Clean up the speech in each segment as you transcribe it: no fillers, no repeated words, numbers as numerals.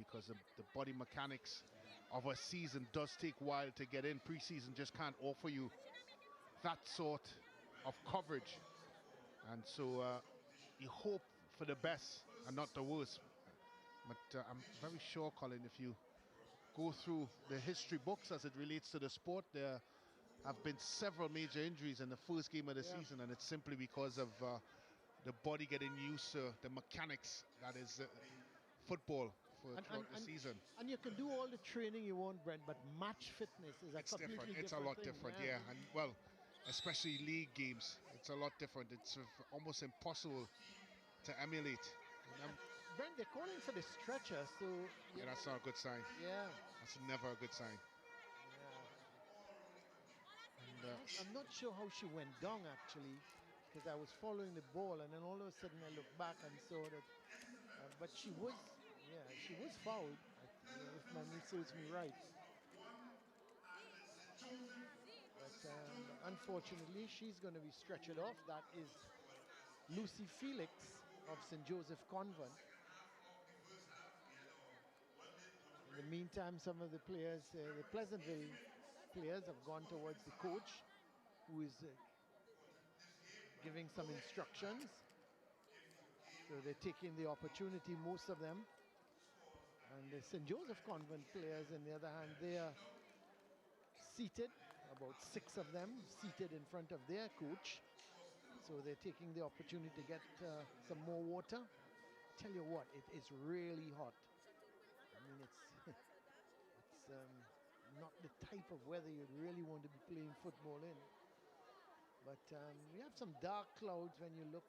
because the body mechanics of a season does take a while to get in. Pre-season just can't offer you that sort of coverage, and so you hope for the best and not the worst. But I'm very sure, Colin, if you go through the history books as it relates to the sport, there have been several major injuries in the first game of the season, and it's simply because of the body getting used to the mechanics that is football throughout the season. And you can do all the training you want, Brent, but match fitness is a completely different. It's a lot thing, different, yeah. And well, especially league games, it's a lot different. It's almost impossible to emulate. Brent, they're calling for the stretcher, so... Yeah, that's not a good sign. Yeah. That's never a good sign. Yeah. And, I'm not sure how she went down, actually, because I was following the ball, and then all of a sudden I looked back and saw that... but she was fouled, if my memory serves me right. But unfortunately, she's going to be stretchered off. That is Lucy Felix of St. Joseph Convent. In the meantime, some of the players, the Pleasantville players, have gone towards the coach, who is giving some instructions. So they're taking the opportunity, most of them. And the St. Joseph Convent players, on the other hand, they are seated, about 6 of them seated in front of their coach. So they're taking the opportunity to get some more water. Tell you what, it is really hot. I mean, it's not the type of weather you'd really want to be playing football in. But we have some dark clouds when you look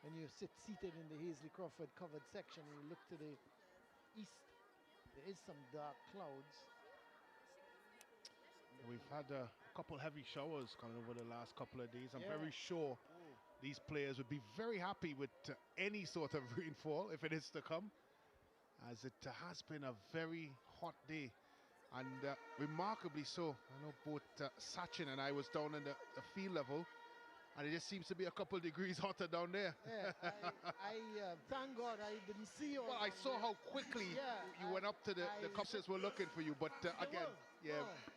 when you sit seated in the Hazley Crawford covered section and you look to the east. There is some dark clouds. We've had a couple heavy showers coming over the last couple of days. I'm very sure these players would be very happy with any sort of rainfall if it is to come, as it has been a very hot day, and remarkably so. I know both Sachin and I was down in the field level, and it just seems to be a couple degrees hotter down there. Yeah, I thank God I didn't see you. Well, I saw how quickly you went up to the coaches were looking for you, but again,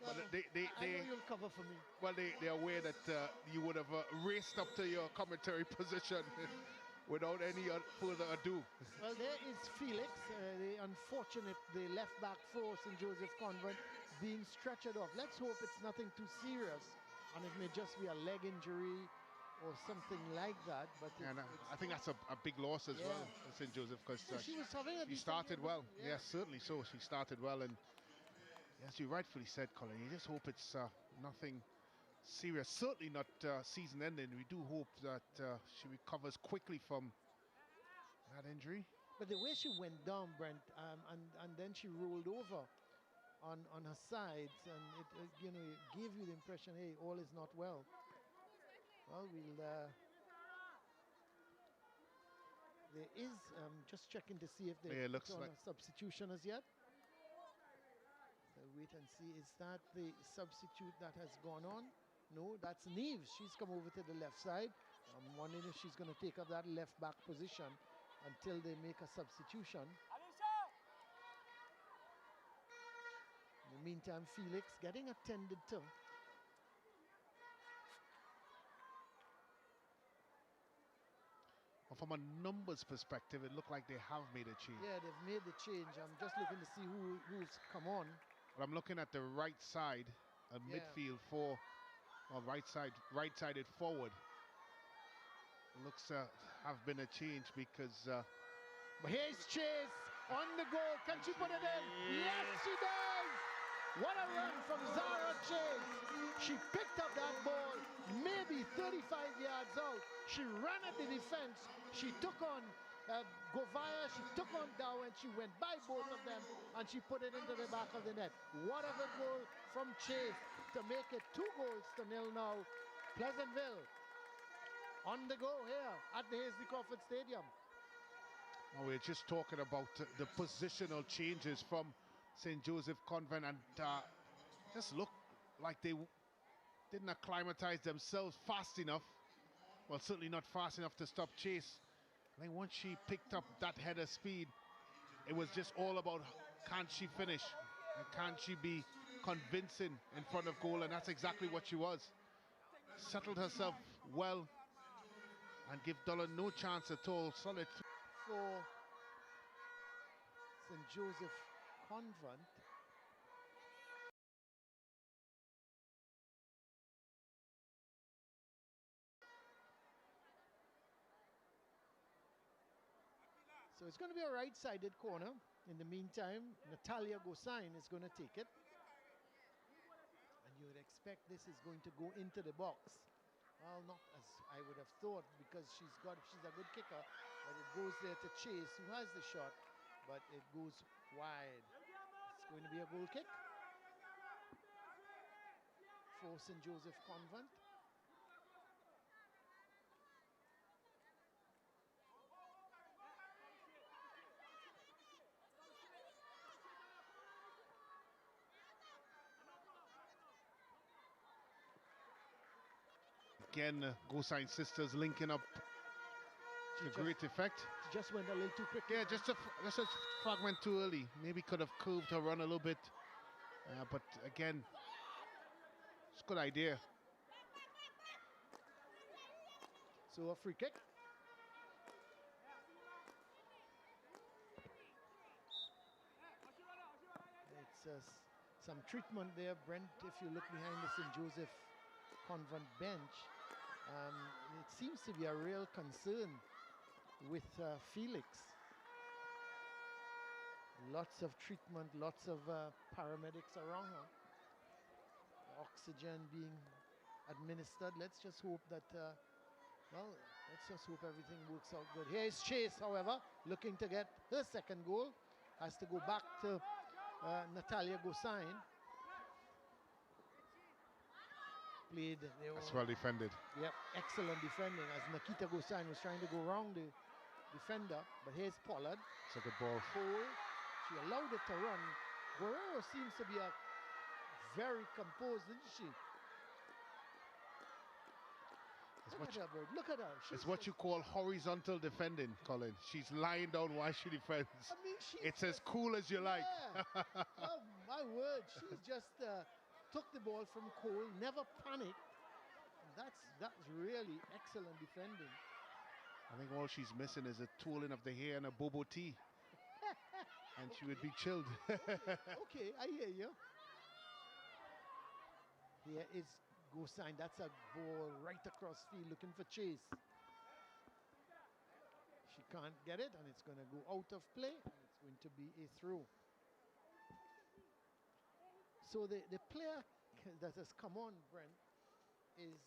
but they I know you'll cover for me. Well, they're aware that you would have raced up to your commentary position without any further ado. Well, there is Felix, the left back for St. Joseph Convent, being stretchered off. Let's hope it's nothing too serious, and it may just be a leg injury or something like that. But I think that's a big loss as well for St. Joseph, because she started well. Yes, certainly so. She started well, and as you rightfully said, Colin, you just hope it's nothing serious. Certainly not season ending. We do hope that she recovers quickly from that injury. But the way she went down, Brent, and then she rolled over on her sides, and it it gave you the impression, hey, all is not well. Well, we'll there is just checking to see if they put on a substitution as yet. So wait and see, is that the substitute that has gone on? No, that's Neves. She's come over to the left side. I'm wondering if she's going to take up that left back position until they make a substitution. In the meantime, Felix getting attended to. Well, from a numbers perspective, it looked like they have made a change. Yeah, they've made the change. I'm just looking to see who's come on. But I'm looking at the right side, a midfield for, well, right-sided forward. It looks to have been a change because... But here's Chase on the goal. Can she put it in? Yes, she does! What a run from Zara Chase. She picked up that ball, maybe 35 yards out. She ran at the defense. She took on Govaya, she took on Dow, and she went by both of them, and she put it into the back of the net. What a good goal from Chase to make it 2-0 now. Pleasantville on the go here at the Hazley Crawford Stadium. Now we're just talking about the positional changes from St. Joseph Convent, and just look like they didn't acclimatize themselves fast enough. Well, certainly not fast enough to stop Chase. I think once she picked up that header speed, it was just all about can she finish and can she be convincing in front of goal, and that's exactly what she was. Settled herself well and give Dolan no chance at all. Solid. For St. Joseph Convent. So it's going to be a right-sided corner. In the meantime, Natalia Gosain is going to take it. And you would expect this is going to go into the box. Well, not as I would have thought, because she's a good kicker, but it goes there to Chase, who has the shot, but it goes wide. It's going to be a goal kick for St. Joseph Convent. Again, Gosain sisters linking up to great effect. She just went a little too quick. Yeah, just a fragment too early. Maybe could have curved her run a little bit. But again, it's a good idea. So a free kick. It's some treatment there, Brent. If you look behind the St. Joseph Convent bench, it seems to be a real concern with Felix. Lots of treatment, lots of paramedics around her. Oxygen being administered. Let's just hope that, let's just hope everything works out good. Here is Chase, however, looking to get her second goal. Has to go back to Natalia Gosain. Played. That's well defended. Yep, excellent defending as Nikita Gosain was trying to go around the defender. But here's Pollard. It's a good ball. She allowed it to run. Guerrero seems to be very composed, isn't she? Look at her, Bird. Look at her. It's what you call horizontal defending, Colin. She's lying down while she defends. I mean, it's as cool as you like. Oh, my word. She just took the ball from Cole, never panicked. That's really excellent defending. I think all she's missing is a twirling of the hair and a bobo tea. And she would be chilled. Okay, I hear you. Here is Gosain. That's a ball right across field looking for Chase. She can't get it, and it's going to go out of play. And it's going to be a throw. So the player that has come on, Brent, is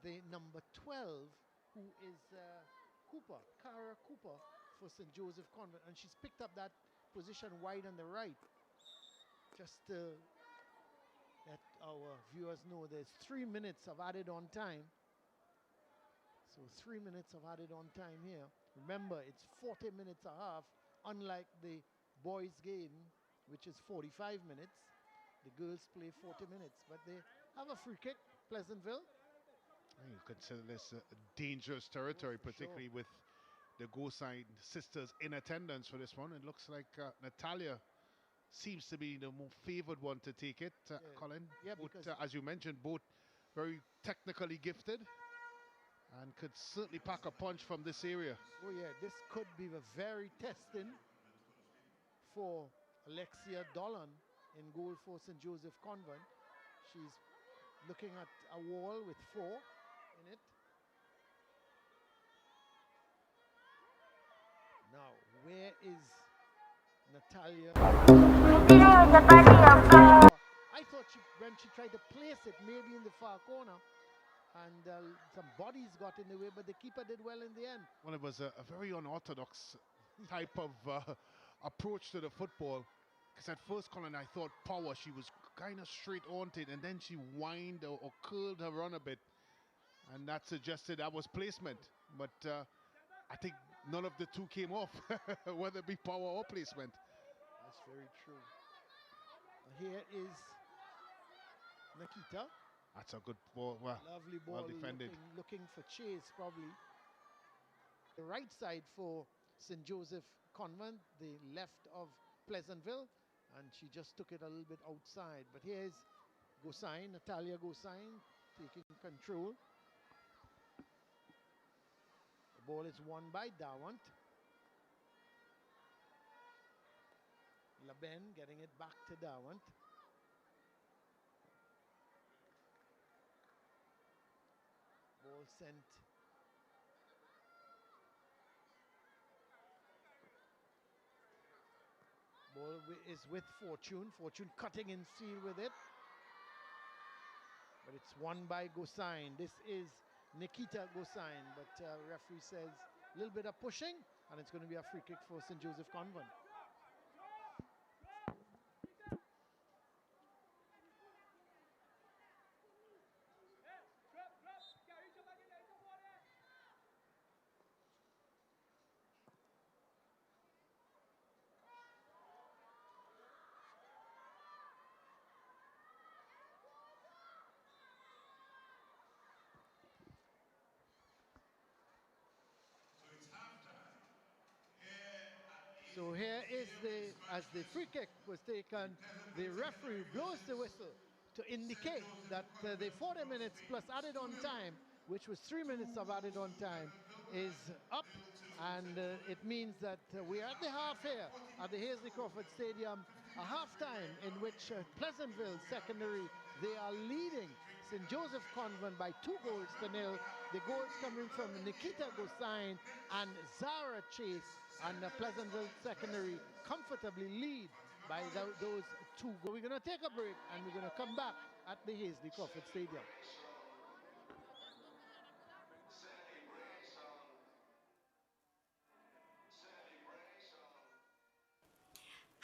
the number 12, who is Cooper, Cara Cooper for St. Joseph Convent, and she's picked up that position wide on the right. Just to let our viewers know, there's 3 minutes of added on time. So 3 minutes of added on time here. Remember, it's 40 minutes a half, unlike the boys' game, which is 45 minutes. The girls play 40 minutes, but they have a free kick, Pleasantville. You consider this dangerous territory, particularly with the Gosain sisters in attendance for this one. It looks like Natalia seems to be the more favored one to take it, Colin. Yeah, both, because as you mentioned, both very technically gifted and could certainly pack a punch from this area. Oh yeah, this could be a very testing for Alexia Dolan in goal for St. Joseph Convent. She's looking at a wall with 4 in it. Now, where is Natalia? I thought when she tried to place it, maybe in the far corner, and some bodies got in the way, but the keeper did well in the end. Well, it was a very unorthodox type of approach to the football. Because at first, Colin, I thought power. She was kind of straight on it, and then she whined or curled her run a bit. And that suggested that was placement. But I think none of the two came off, whether it be power or placement. That's very true. Here is Nikita. That's a good ball. Well, lovely ball, well defended. Looking for Chase, probably. The right side for St. Joseph Convent, the left of Pleasantville, and she just took it a little bit outside. But here's Gosain, Natalia Gosain, taking control. The ball is won by Dawant. Laben getting it back to Dawant. Ball sent. Ball is with Fortune. Fortune cutting in seal with it. But it's won by Gosain. This is Nikita Gosain. But referee says a little bit of pushing, and it's going to be a free kick for St. Joseph Convent. So here is as the free kick was taken, the referee blows the whistle to indicate that the 40 minutes plus added on time, which was 3 minutes of added on time, is up. And it means that we are at the half here at the Hazley Crawford Stadium, a halftime in which Pleasantville Secondary, they are leading St. Joseph Convent by 2 goals to nil. The goals coming from Nikita Gosain and Zara Chase, and Pleasantville Secondary comfortably lead by those 2 goals. We're going to take a break and we're going to come back at the Hazley Crawford Stadium.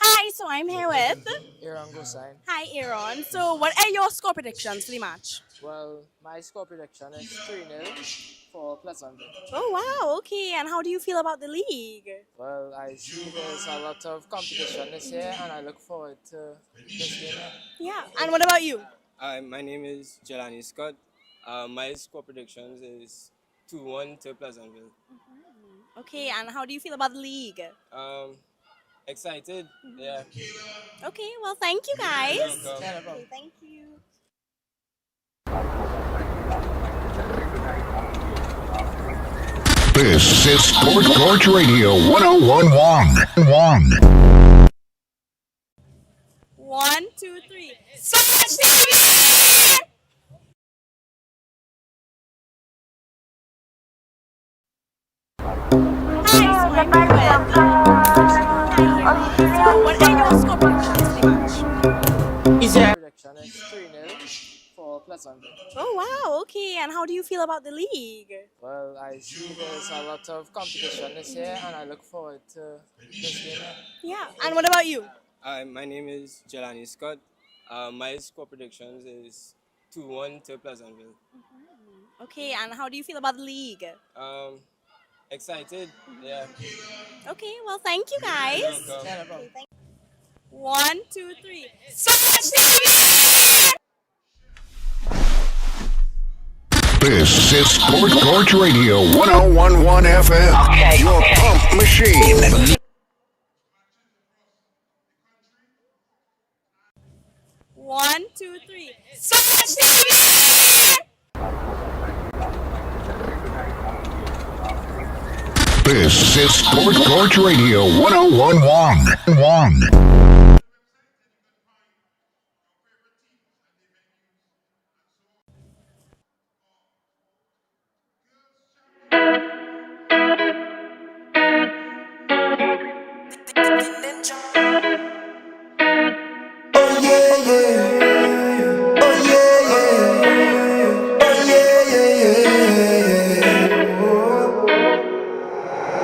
Hi, so I'm here with Aaron Gosain. Hi, Aaron. So, what are your score predictions for the match? Well, my score prediction is 3-0 for Pleasantville. Oh, wow. Okay. And how do you feel about the league? Well, I see there's a lot of competition this year, and I look forward to this game. Yeah. And what about you? My name is Jelani Scott. My score predictions is 2-1 to Pleasantville. Okay. And how do you feel about the league? Excited? Yeah. Okay. Well, thank you, guys. Welcome. Okay, thank you. This is Sport Court Radio 1011. 1, 2, 3. Sports TV! Hi, so I'm here with. So, what are your score predictions for the match? My prediction is 3-0 for Pleasantville. Oh, wow. Okay. And how do you feel about the league? Well, I see there's a lot of competition this year, and I look forward to this game. Yeah. And what about you? My name is Jelani Scott. My score predictions is 2-1 to Pleasantville. Okay. And how do you feel about the league? Excited? Yeah. Okay. Well, thank you, guys. Welcome. Okay, thank 1, 2, 3. Sports TV! This is Sport Court Radio 1011 FM. Your pump machine. 1, 2, 3. Sports TV! This is Sport Court Radio 1011.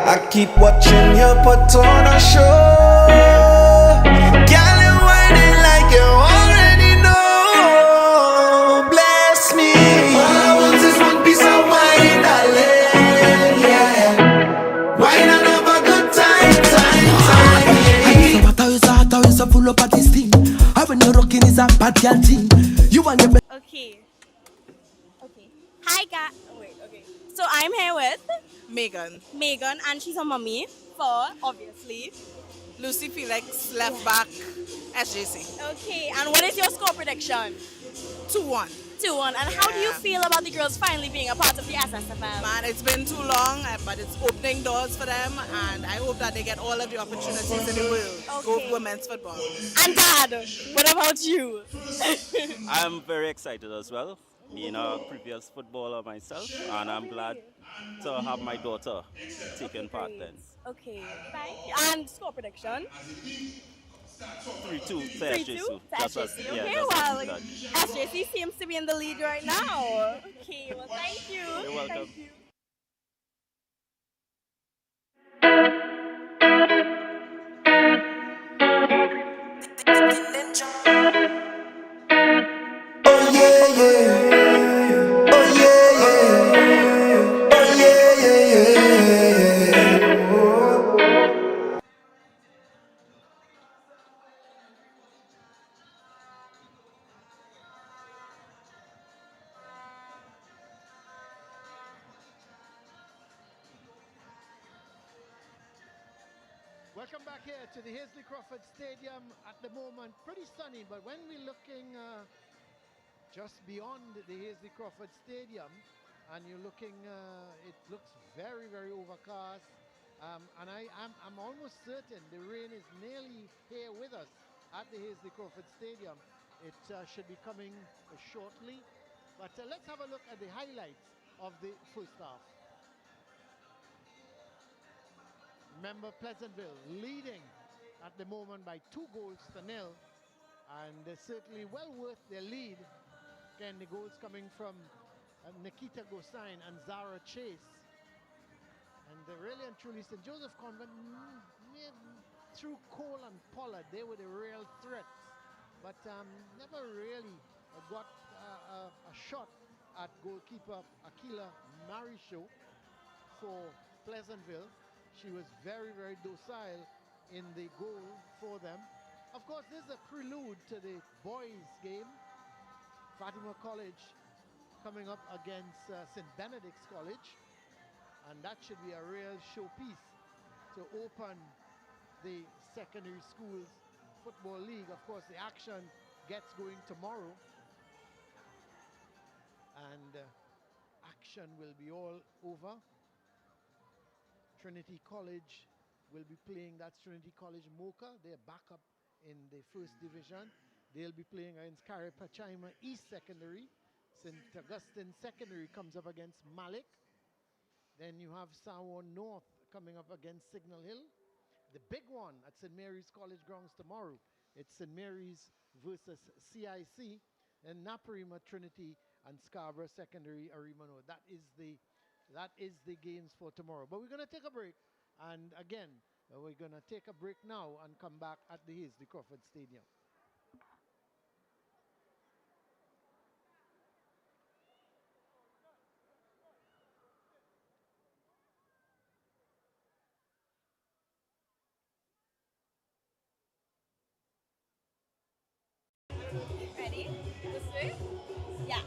I keep watching you put on a show. Girl, you whining like you already know. Bless me. All I want is one piece of wine, darling. Yeah. Wine and have a good time. Yeah. So full up at this thing. When you're rocking is a bad girl thing. You want the Okay. Hi, guys. Oh, wait, okay. So I'm here with Megan. Megan, and she's a mommy for, obviously. Lucy Felix, left back, SJC. Okay, and what is your score prediction? 2-1. 2-1. And how do you feel about the girls finally being a part of the SSFL? Man, it's been too long, but it's opening doors for them, and I hope that they get all of the opportunities in the world. Go for women's football. And Dad, what about you? I'm very excited as well, being a previous footballer myself, and I'm glad to have my daughter taking part then. Okay, thank you. And score prediction? 3-2 to 3-2 SJC. to SJC. Okay, well, SJC seems to be in the lead right now. Okay, well, thank you. You're welcome. Thank you. Oh yeah, yeah. Oh yeah, yeah. Oh yeah, yeah, yeah. Oh. Welcome back here to the Hazley Crawford Stadium. At the moment, pretty sunny, but when we're looking just beyond the Hazley Crawford Stadium, and you're looking, it looks very, very overcast. And I'm almost certain the rain is nearly here with us at the Hazley Crawford Stadium. It should be coming shortly. But let's have a look at the highlights of the first half. Remember, Pleasantville leading at the moment by 2-0, and they're certainly well worth their lead. Again, the goals coming from Nikita Gosain and Zara Chase. And really and truly, St. Joseph Convent, through Cole and Pollard, they were the real threats, but never really got a shot at goalkeeper Akila Marisho for Pleasantville. She was very, very docile in the goal for them. Of course, this is a prelude to the boys' game. Fatima College coming up against St. Benedict's College. And that should be a real showpiece to open the secondary schools football league. Of course, the action gets going tomorrow. And action will be all over. Trinity College will be playing, that's Trinity College Mocha. They're back up in the first division. They'll be playing against Karipachaima East Secondary. St. Augustine Secondary comes up against Malik. Then you have Sawon North coming up against Signal Hill. The big one at St. Mary's College grounds tomorrow. It's St. Mary's versus CIC. And Naparima Trinity and Scarborough Secondary Arimano. That is the games for tomorrow. But we're going to take a break. And again, we're going to take a break now and come back at the Hazley Crawford Stadium. Ready? This way? Yeah.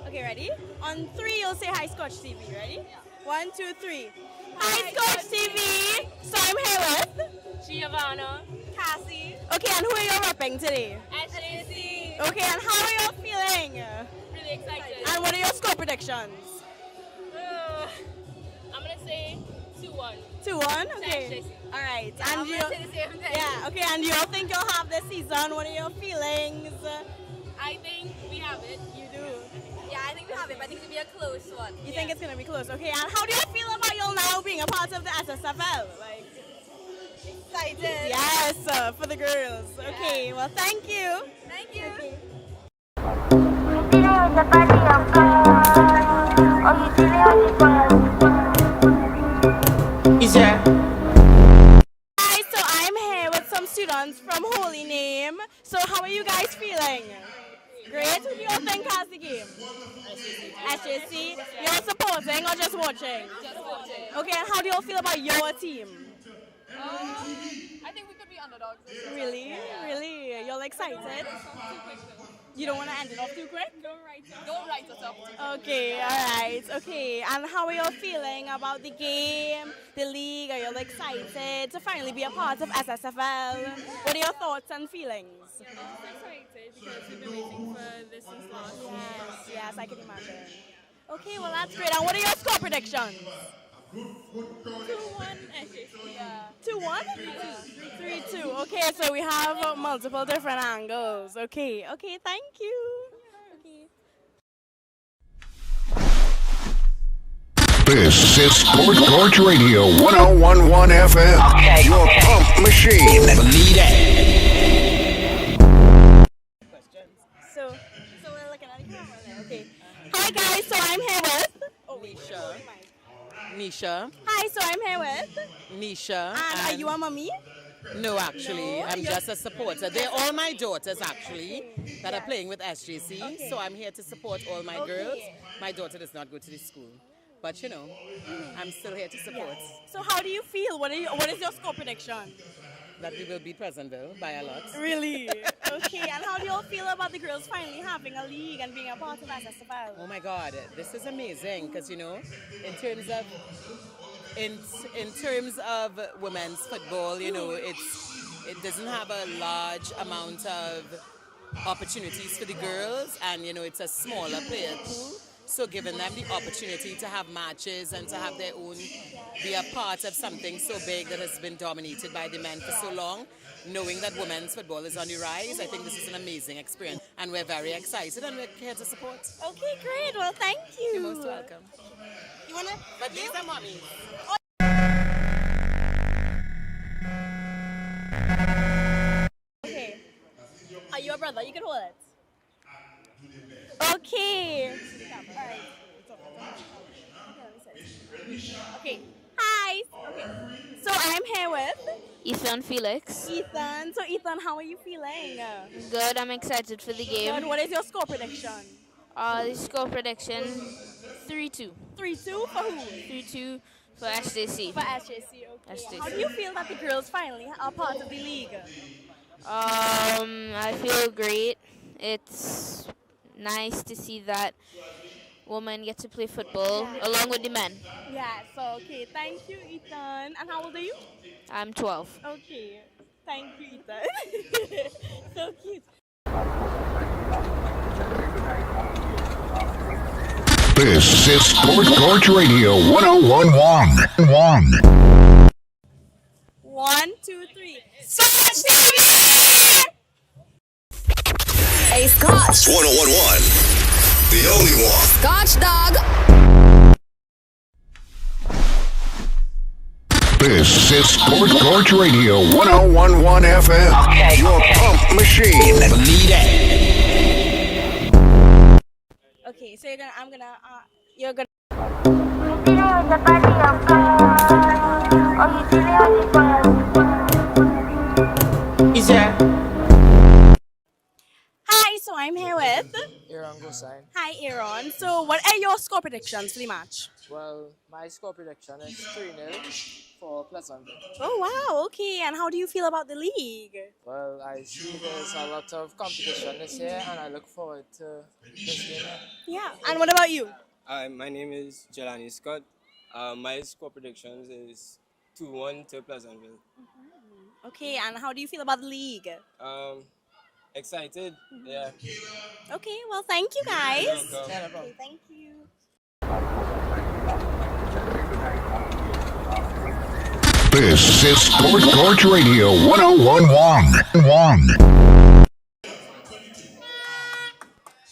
Okay, ready? On 3, you'll say Hi Scotch TV. Ready? Yeah. 1, 2, 3. Hi Scotch TV! So I'm here with Giovanna, Cassie. Okay, and who are you repping today? SJC. Okay, and how are you feeling? Really excited. And what are your score predictions? I'm gonna say 2-1. 2-1? Okay. Alright. Yeah, And I'm you gonna say the same thing. Yeah, okay, and you all think you'll have this season? What are your feelings? I think we have it. You do? Yeah, I think we have it, but I think it'll be a close one. You think it's gonna be close? Okay, and how do you feel about you now being a part of the SSFL? Like, excited. Yes, for the girls. Okay, well, thank you. Thank you. Okay. Guys, so I'm here with some students from Holy Name. So how are you guys feeling? Great. Who do you all think has the game? SJC. You're supporting or just watching? Just watching. Okay, and how do you all feel about your team? I think we could be underdogs. Really? Really? You're excited? You don't want to end it off too quick? Don't write us up. Okay, alright, okay. And how are you feeling about the game, the league? Are you excited to finally be a part of SSFL? What are your thoughts and feelings? I'm excited because we've been waiting for this since last year. Yes, I can imagine. Okay, well that's great. And what are your score predictions? 2-1 SJC. Yeah. 2-1? 3-2. Okay, so we have multiple different angles. Okay, thank you. Okay. This is Sports Radio 1011 FM. Your pump machine. Believe it. So we're looking at the camera there. Okay. Hi guys, so I'm here with Nisha. Hi, so I'm here with Nisha. And are you a mummy? No, actually, No, I'm just a supporter. They're all my daughters, actually, that are playing with SJC. Okay. So I'm here to support all my girls. My daughter does not go to this school. But, you know, I'm still here to support. So how do you feel? What is your score prediction? That we will beat Pleasantville by a lot. Really? Okay, and how do you all feel about the girls finally having a league and being a part of SSFL? Oh my God, this is amazing because, you know, in terms of women's football, you know, it doesn't have a large amount of opportunities for the girls, and you know, it's a smaller player pool. So giving them the opportunity to have matches and to have their own, be a part of something so big that has been dominated by the men for so long, knowing that women's football is on the rise, I think this is an amazing experience. And we're very excited and we're here to support. Okay, great. Well, thank you. You're most welcome. You wanna? But these are mommies. Okay. Are you a brother? You can hold it. Okay. Okay. Hi. Okay. So I'm here with Ethan Felix. Ethan. So Ethan, how are you feeling? Good, I'm excited for the game. Good. What is your score prediction? The score prediction 3-2. 3-2 for who? 3-2 for SJC. For SJC, okay. SJC. How do you feel that the girls finally are part of the league? I feel great. It's nice to see that women get to play football along with the men. Yeah, so okay, thank you, Ethan. And how old are you? I'm 12. Okay, thank you, Ethan. So cute. This is Sports Radio 1011. 1, 2, 3. Scotch TV! Hey, Scotch. 1011. The only one. Scotch Dog. This is Sports Radio 1011 FM. Your pump machine. Believe it. Okay, so you're gonna. Is there? Hi, so I'm here with Aaron Gosine. Hi, Aaron. So what are your score predictions for the match? Well, my score prediction is 3-0 for Pleasantville. Oh, wow. Okay, and how do you feel about the league? Well, I see there's a lot of competition this year, and I look forward to this game. Yeah, and what about you? My name is Jelani Scott. My score predictions is 2-1 to Pleasantville. Okay, and how do you feel about the league? Excited, yeah. Okay, well, thank you guys. You're welcome. Yeah, no problem. Okay, thank you. This is Sports Radio 1011.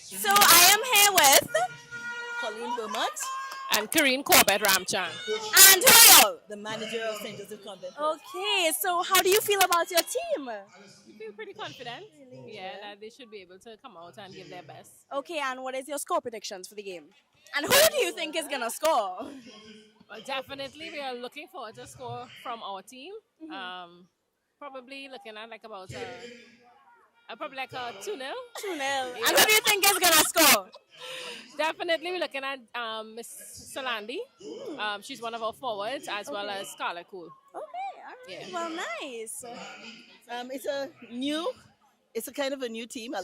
So I am here with Colleen Beaumont and Karine Corbett Ramchan. And who are you? The manager of St. Joseph Convent. Okay, so how do you feel about your team? We feel pretty confident. Yeah, that they should be able to come out and give their best. Okay, and what is your score predictions for the game? And who do you think is gonna score? Well, definitely, we are looking forward to score from our team. Probably looking at like about probably like a 2-0. 2-0. And who do you think is gonna score? Definitely, we're looking at Miss Solandi. She's one of our forwards, as well as Scarlett Cool. Okay, all right. Yeah. Well, nice. It's a kind of a new team.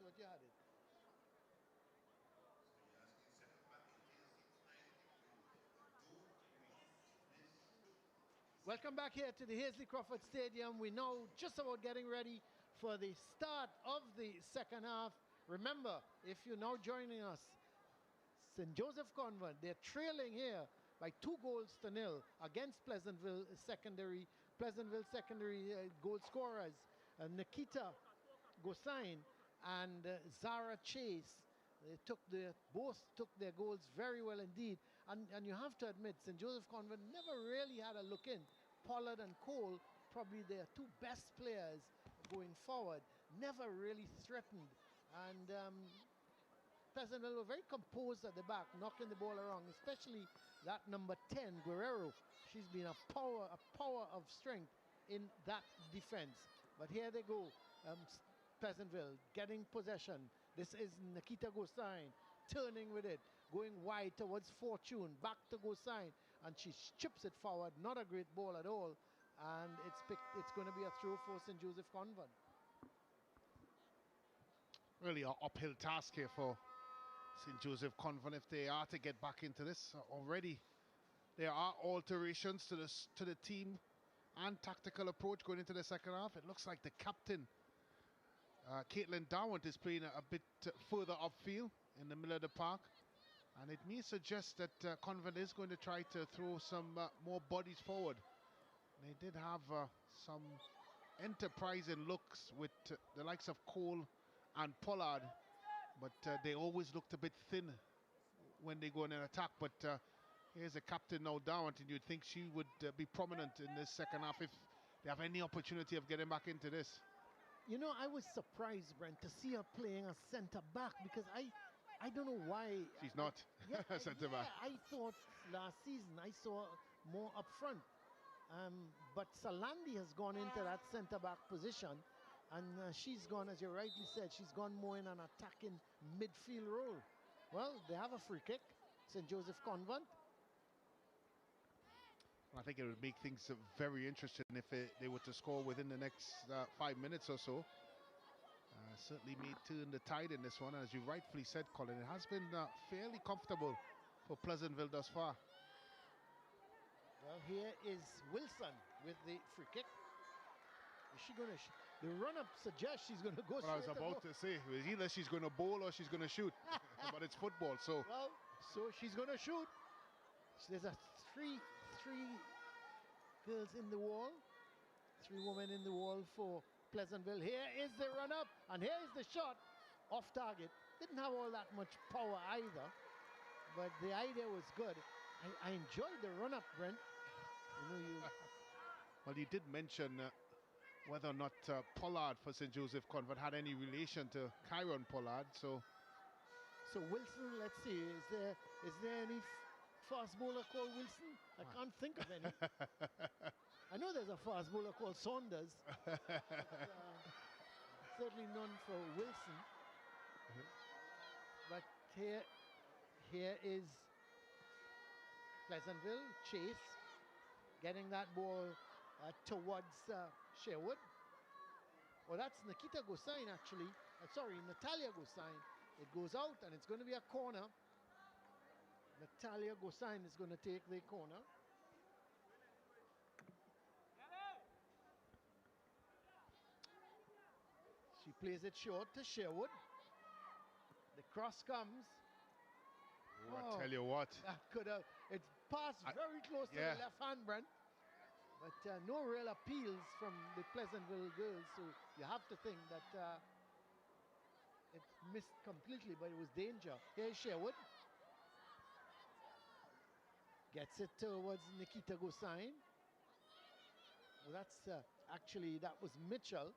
thought you had it. Welcome back here to the Hazley Crawford Stadium. We're now just about getting ready for the start of the second half. Remember, if you're now joining us, St. Joseph Convent, they're trailing here by 2-0 against Pleasantville Secondary. Pleasantville Secondary goal scorers, Nikita Gosain and Zara Chase. Both took their goals very well indeed. And you have to admit, St. Joseph Convent never really had a look in. Pollard and Cole, probably their two best players going forward, never really threatened. And Pleasantville were very composed at the back, knocking the ball around, especially that number 10, Guerrero. She's been a power of strength in that defense. But here they go, Pleasantville getting possession. This is Nikita Gosain turning with it, going wide towards Fortune, back to Gosain, and she chips it forward. Not a great ball at all, and it's going to be a throw for St. Joseph Convent. Really an uphill task here for St. Joseph Convent if they are to get back into this. Already there are alterations to the team and tactical approach going into the second half. It looks like the captain, Caitlin Dowant, is playing a bit further upfield in the middle of the park. And it may suggest that Convent is going to try to throw some more bodies forward. They did have some enterprising looks with the likes of Cole and Pollard, but they always looked a bit thin when they go in an attack. But here's a captain now down, and you'd think she would be prominent in this second half if they have any opportunity of getting back into this. You know, I was surprised, Brent, to see her playing a centre back, because I don't know why. She's not centre back. I thought last season I saw more up front. But Salandi has gone into that centre back position, and she's gone, as you rightly said, she's gone more in an attacking midfield role. Well, they have a free kick, St. Joseph Convent. I think it would make things very interesting if they were to score within the next 5 minutes or so. Certainly may turn the tide in this one. As you rightfully said, Colin, it has been fairly comfortable for Pleasantville thus far. Well, here is Wilson with the free kick. Is she going to... the run-up suggests she's going to go straight. I was about to say, either she's going to bowl or she's going to shoot. But it's football, so... Well, so she's going to shoot. There's a three girls in the wall. 3 women in the wall for Pleasantville. Here is the run-up, and here is the shot off target. Didn't have all that much power either, but the idea was good. I enjoyed the run-up, Brent. Well, you did mention whether or not Pollard for St. Joseph Convent had any relation to Kyron Pollard. So Wilson, let's see, is there any fast bowler called Wilson? I can't think of any. I know there's a fast bowler called Saunders, but, certainly none for Wilson. But here is Pleasantville, Chase, getting that ball towards Sherwood. Well, that's Nikita Gosain actually. Sorry, Natalia Gosain. It goes out and it's going to be a corner. Natalia Gosain is going to take the corner. She plays it short to Sherwood. The cross comes. I tell you what. That could have, it's passed very close to the left hand, Brent. But no real appeals from the Pleasantville girls, so you have to think that it missed completely, but it was danger. Here's Sherwood. Gets it towards Nikita Gosain. Well, that's actually, that was Mitchell.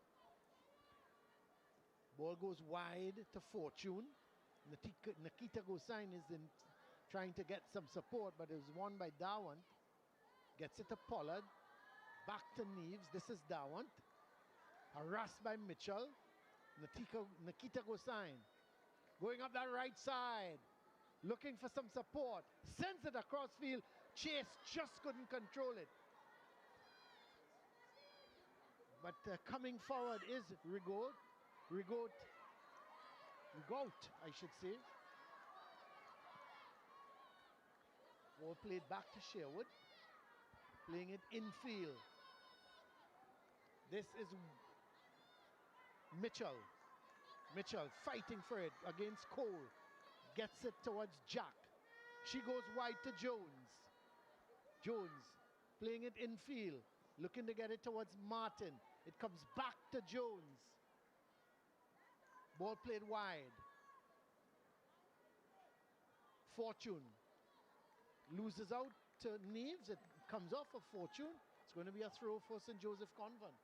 Ball goes wide to Fortune. Nikita Gosain is trying to get some support, but it was won by Dawant. Gets it to Pollard. Back to Neves. This is Dawant. Harassed by Mitchell. Nikita Gosain going up that right side. Looking for some support. Sends it across field. Chase just couldn't control it. But coming forward is Rigaud. Rigaud Goat, I should say. Ball played back to Sherwood. Playing it infield. This is Mitchell. Mitchell fighting for it against Cole. Gets it towards Jack. She goes wide to Jones. Jones playing it infield. Looking to get it towards Martin. It comes back to Jones. Ball played wide. Fortune loses out to Neves. It comes off of Fortune. It's going to be a throw for St. Joseph Convent.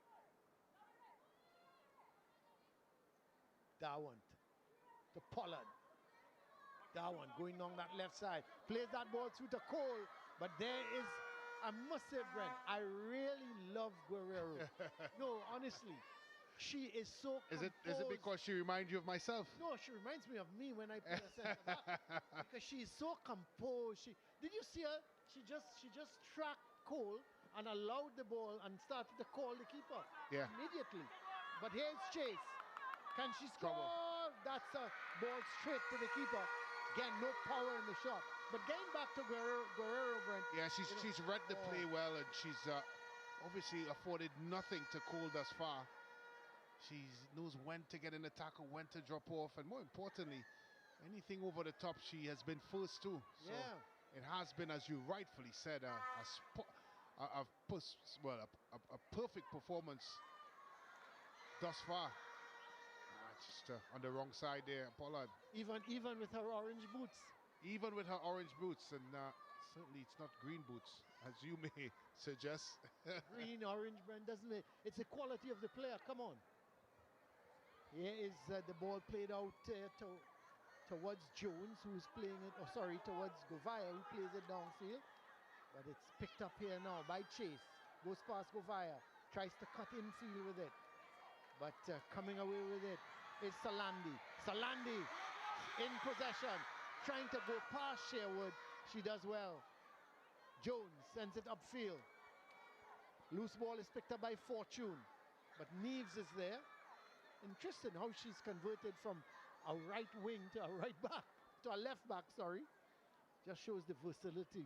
Darwin to Pollard. Darwin going on that left side. Plays that ball through to Cole. But there is, I must say, Brent, I really love Guerrero. No, honestly. She is so composed. Is it because she reminds you of myself? No, she reminds me of me when I play a centre back. Because she's so composed. Did you see her? She just tracked Cole and allowed the ball and started to call the keeper immediately. But here's Chase. Can she score? That's a ball straight to the keeper. Again, no power in the shot. But getting back to Guerrero, Brent. Yeah, she's read the play well, and she's obviously afforded nothing to Cole thus far. She knows when to get in the tackle, when to drop off, and more importantly, anything over the top, she has been first to. So it has been, as you rightfully said, a perfect performance thus far. Just on the wrong side there, Pollard. Even with her orange boots. Even with her orange boots, and certainly it's not green boots, as you may suggest. Green, orange, brand doesn't it? It's the quality of the player. Come on. Here is the ball played out towards Jones, who's playing it. Oh, sorry, towards Govaya, who plays it downfield. But it's picked up here now by Chase. Goes past Govaya. Tries to cut infield with it. But coming away with it is Salandi. Salandi in possession. Trying to go past Sherwood. She does well. Jones sends it upfield. Loose ball is picked up by Fortune. But Neves is there. Interesting how she's converted from a right wing to a right back. To a left back, sorry. Just shows the versatility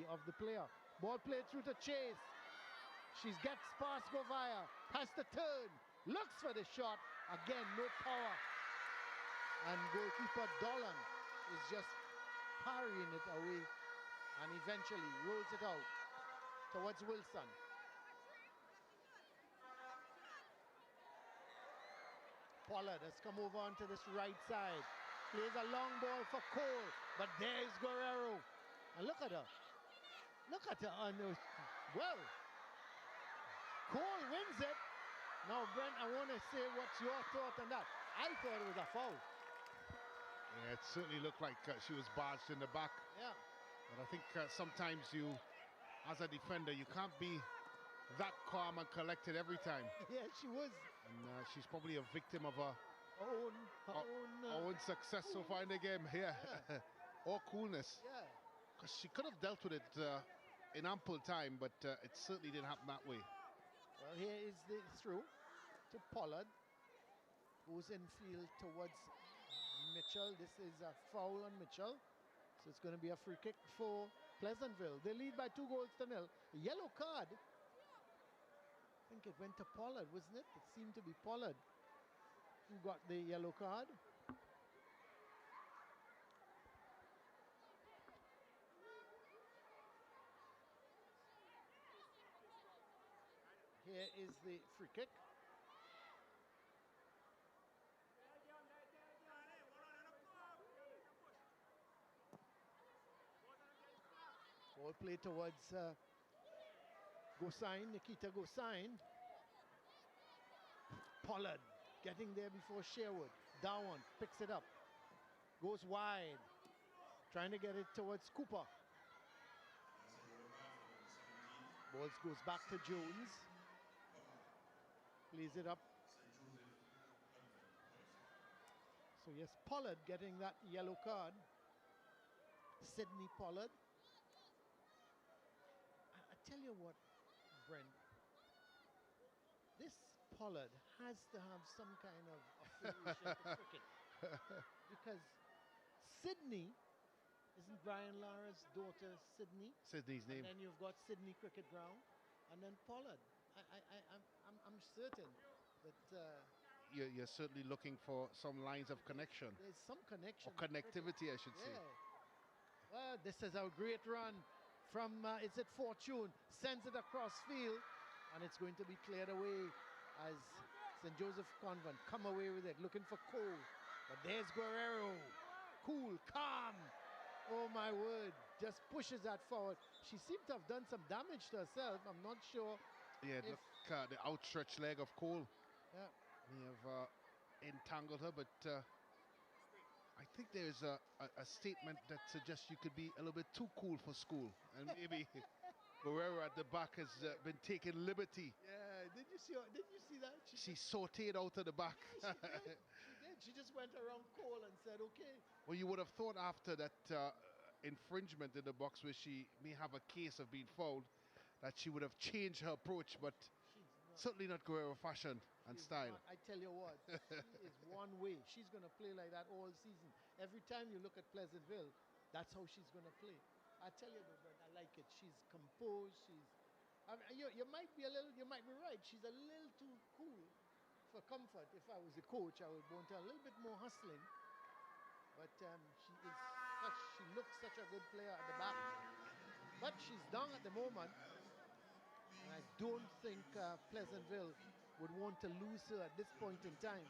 of the player. Ball played through to Chase. She gets past Govaya. Has to turn. Looks for the shot. Again, no power. And goalkeeper Dolan is just parrying it away. And eventually rolls it out towards Wilson. Pollard has come over onto this right side. Plays a long ball for Cole. But there's Guerrero. And look at her. Look at her. Well, Cole wins it. Now, Brent, I want to say what's your thought on that. I thought it was a foul. Yeah, it certainly looked like she was barged in the back. Yeah. But I think sometimes you, as a defender, you can't be that calm and collected every time. Yeah, she was. And she's probably a victim of her own success so far in the game here. Yeah. Or coolness. Yeah. Because she could have dealt with it in ample time, but it certainly didn't happen that way. Well, here is the throw to Pollard. Goes infield towards Mitchell. This is a foul on Mitchell. So it's going to be a free kick for Pleasantville. They lead by 2-0. A yellow card. I think it went to Pollard, wasn't it? It seemed to be Pollard who got the yellow card. Here is the free kick. Ball play towards Gosain, Nikita Gosain. Pollard getting there before Sherwood. Darwin picks it up. Goes wide. Trying to get it towards Cooper. Ball goes back to Jones. Plays it up. So yes, Pollard getting that yellow card. Sydney Pollard. I tell you what, Brent, this Pollard has to have some kind of a Association for Cricket. Because Sydney, isn't Brian Lara's daughter Sydney? Sydney's name. And then you've got Sydney Cricket Ground, and then Pollard. I'm certain that You're certainly looking for some lines of connection. there's some connection. Or connectivity, I should say. Well, this is a great run from, is it Fortune? Sends it across field, and it's going to be cleared away as St. Joseph Convent come away with it, looking for Cole. But there's Guerrero. Cool, calm. Oh, my word. Just pushes that forward. She seemed to have done some damage to herself. I'm not sure. Yeah, look at the outstretched leg of Cole. Yeah. May have entangled her, but I think there's a statement that suggests you could be a little bit too cool for school. And maybe Guerrero at the back has been taking liberty. Yeah, did you see that? She sauteed out of the back. Yeah, she did. She just went around Cole and said, okay. Well, you would have thought after that infringement in the box where she may have a case of being fouled, that she would have changed her approach, but certainly not Guerrero fashion and style. I tell you what, she is one way. She's going to play like that all season. Every time you look at Pleasantville, that's how she's going to play. I tell you though, but I like it. She's composed. You might be right. She's a little too cool for comfort. If I was a coach, I would want her a little bit more hustling. But she looks such a good player at the back. But she's down at the moment. And I don't think Pleasantville would want to lose her at this point in time.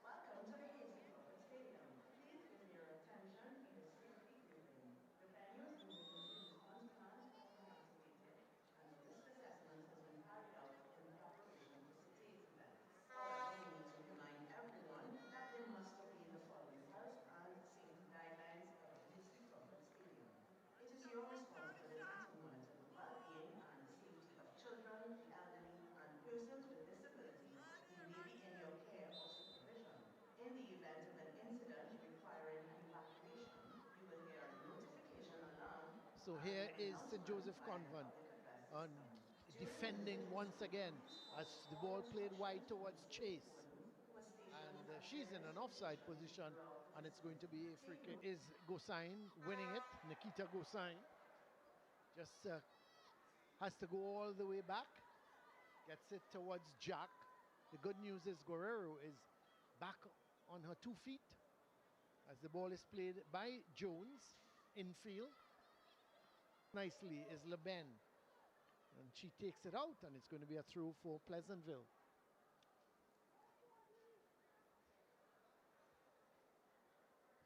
Welcome to the Stadium. Please give me your attention. It is safety grouping. The venue has been written to response plans often activated, and a risk assessment has been carried out in preparation for today's events. However, we need to remind everyone that they must obey the following health and safety guidelines at the Hasty Crawford Stadium. It is your responsibility to monitor the well-being and safety of children, the elderly, and persons with disabilities who may be in your care or supervision. In the event of an incident requiring evacuation, you will hear a notification alarm. So here is St. Joseph Convent on defending once again as the ball played wide towards Chase. And she's in an offside position, and it's going to be a free kick. Is Gosain winning it? Nikita Gosain just has to go all the way back. Gets it towards Jack. The good news is Guerrero is back on her 2 feet as the ball is played by Jones infield. Nicely is LeBen, and she takes it out, and it's going to be a throw for Pleasantville.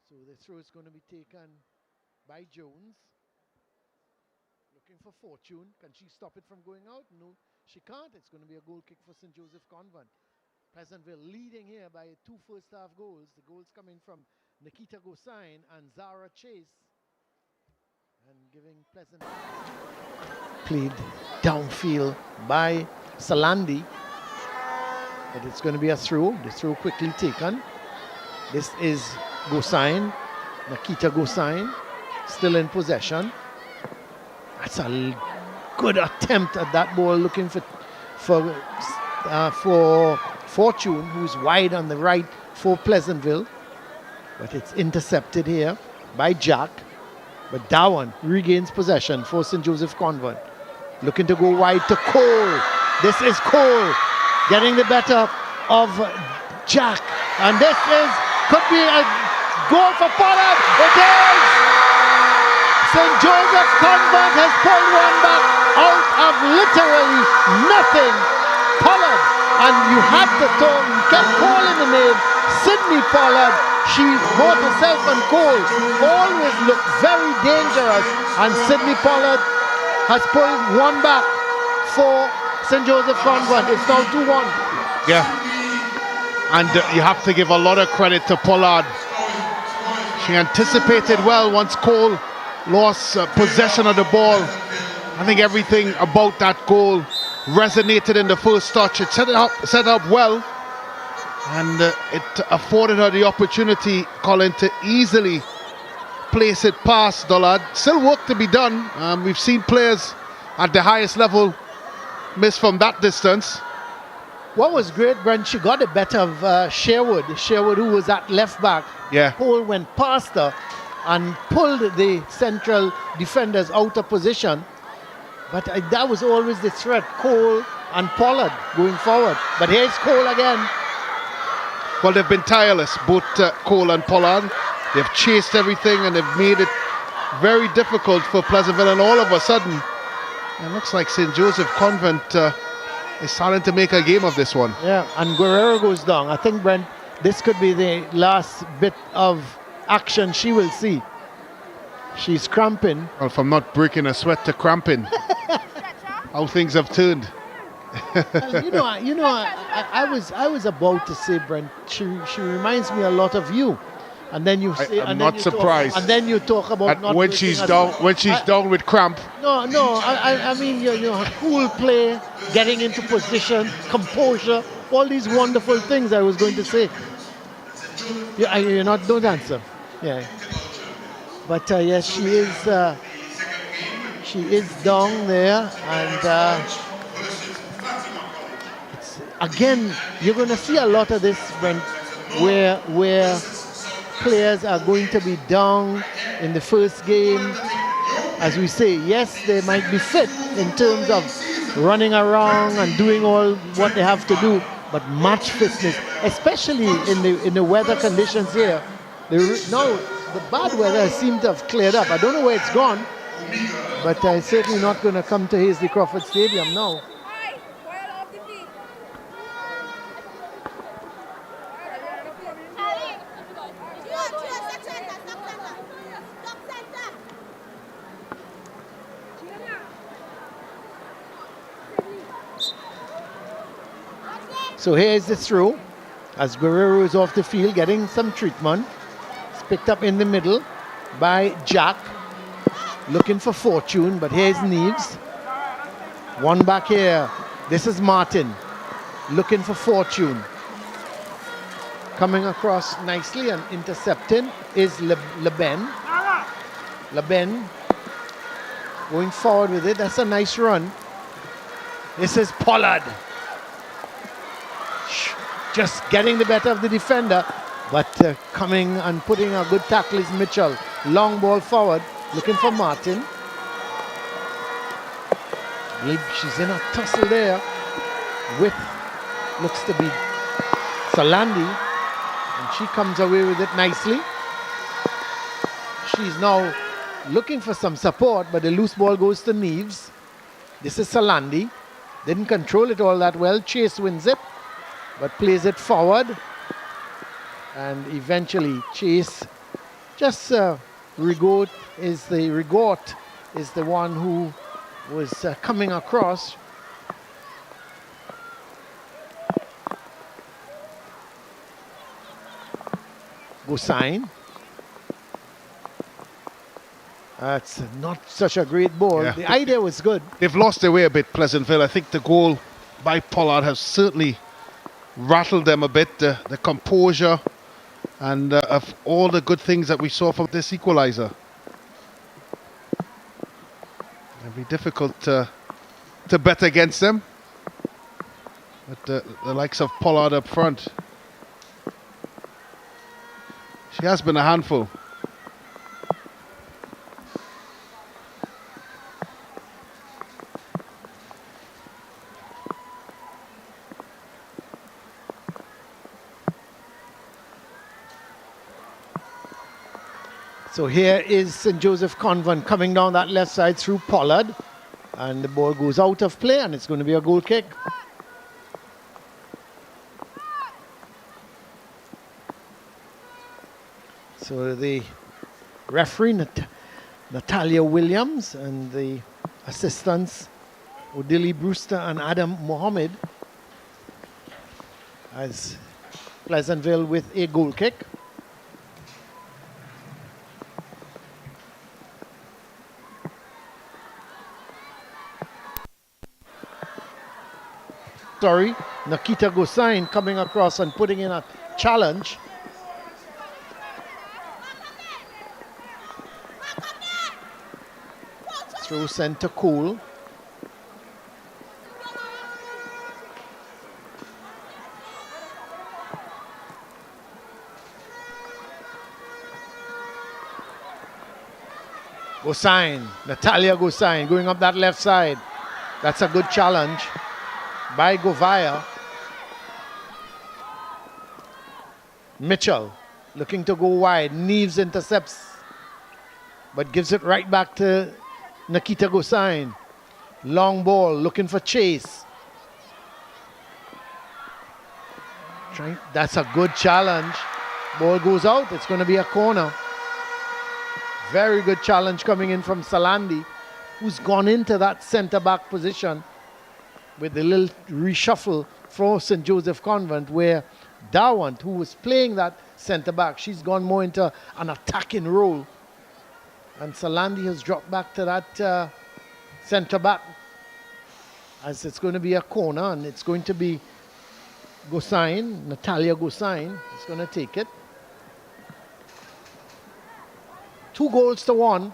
So the throw is going to be taken by Jones. Looking for Fortune. Can she stop it from going out? No, she can't. It's going to be a goal kick for St. Joseph Convent. Pleasantville leading here by 2 first-half goals. The goals coming from Nikita Gosain and Zara Chase. And giving Pleasantville. Played downfield by Salandi. But it's going to be a throw. The throw quickly taken. This is Gosain. Nikita Gosain still in possession. That's a good attempt at that ball, looking for Fortune, who's wide on the right for Pleasantville. But it's intercepted here by Jack. But Darwin regains possession for St. Joseph Convent. Looking to go wide to Cole. This is Cole getting the better of Jack. And this could be a goal for Pollard. It is! St. Joseph Convent has pulled one back out of literally nothing. Pollard, and you have to kept calling the name, Sydney Pollard. She bought herself and Cole always looked very dangerous, and Sydney Pollard has pulled one back for St. Joseph Convent. It's now 2-1. Yeah, and you have to give a lot of credit to Pollard. She anticipated well once Cole lost possession of the ball. I think everything about that goal resonated in the first touch. It set up well, and it afforded her the opportunity, Colin, to easily place it past Dollard. Still work to be done. We've seen players at the highest level miss from that distance. What was great, Brent, she got the better of Sherwood, who was at left back. Yeah. Cole went past her and pulled the central defenders out of position. But that was always the threat, Cole and Pollard going forward. But here's Cole again. Well, they've been tireless, both Cole and Pollard. They've chased everything and they've made it very difficult for Pleasantville. And all of a sudden, it looks like St. Joseph Convent is starting to make a game of this one. Yeah, and Guerrero goes down. I think, Brent, this could be the last bit of action she will see. She's cramping. Well, from not breaking a sweat to cramping, how things have turned. I was about to say, Brent, she reminds me a lot of you. And then you say, I'm not surprised. And then you talk about not when she's down with cramp. No, I mean her cool play, getting into position, composure, all these wonderful things I was going to say. Don't answer. Yeah. But yes, she is down there, and it's, again, you're going to see a lot of this, Brent, where players are going to be down in the first game. As we say, yes, they might be fit in terms of running around and doing all what they have to do, but match fitness, especially in the weather conditions here. Now, the bad weather seems to have cleared up. I don't know where it's gone, but it's certainly not going to come to Hazley Crawford Stadium now. So here's the throw as Guerrero is off the field getting some treatment. It's picked up in the middle by Jack, looking for Fortune, but here's Neves. One back here. This is Martin, looking for Fortune. Coming across nicely and intercepting is LeBen. LeBen going forward with it. That's a nice run. This is Pollard. Just getting the better of the defender, but coming and putting a good tackle is Mitchell. Long ball forward, looking for Martin. I believe she's in a tussle there with, looks to be Salandi, and she comes away with it nicely. She's now looking for some support, but the loose ball goes to Neves. This is Salandi. Didn't control it all that well. Chase wins it, but plays it forward, and eventually Chase just Rigaud is the one who was coming across. Gosain. That's not such a great ball. Yeah. The idea was good. They've lost their way a bit, Pleasantville. I think the goal by Pollard has certainly rattled them a bit. The composure and of all the good things that we saw from this equalizer. It'll be difficult to bet against them. But the likes of Pollard up front, she has been a handful. So here is St. Joseph Convent coming down that left side through Pollard. And the ball goes out of play, and it's going to be a goal kick. So the referee, Natalia Williams, and the assistants, Odili Brewster and Adam Mohammed, as Pleasantville with a goal kick. story. Nikita Gosain coming across and putting in a challenge. Through center Cool. Gosain, Natalia Gosain going up that left side. That's a good challenge by Govaya. Mitchell looking to go wide. Neves intercepts, but gives it right back to Nikita Gosain. Long ball looking for Chase. That's a good challenge. Ball goes out. It's going to be a corner. Very good challenge coming in from Salandi, who's gone into that centre-back position with the little reshuffle for St. Joseph Convent, where Dawant, who was playing that centre-back, she's gone more into an attacking role. And Salandi has dropped back to that centre-back, as it's going to be a corner, and it's going to be Gosain, Natalia Gosain is going to take it. 2-1.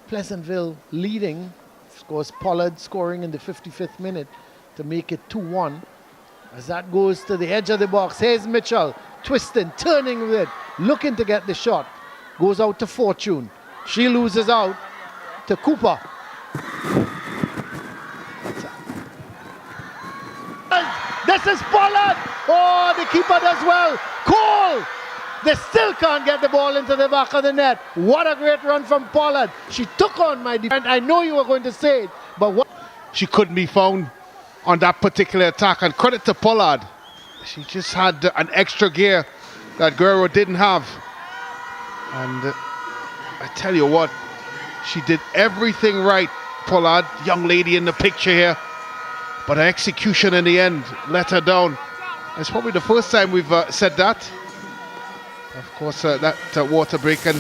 Pleasantville leading. Of course, Pollard scoring in the 55th minute to make it 2-1. As that goes to the edge of the box. Here's Mitchell, twisting, turning with it, looking to get the shot. Goes out to Fortune. She loses out to Cooper. This is Pollard. Oh, the keeper does well. Cole. They still can't get the ball into the back of the net. What a great run from Pollard. She took on my defense. I know you were going to say it, but what? She couldn't be found on that particular attack. And credit to Pollard. She just had an extra gear that Guerrero didn't have. And I tell you what, she did everything right, Pollard, young lady in the picture here. But her execution in the end let her down. It's probably the first time we've said that. Of course, that water break. And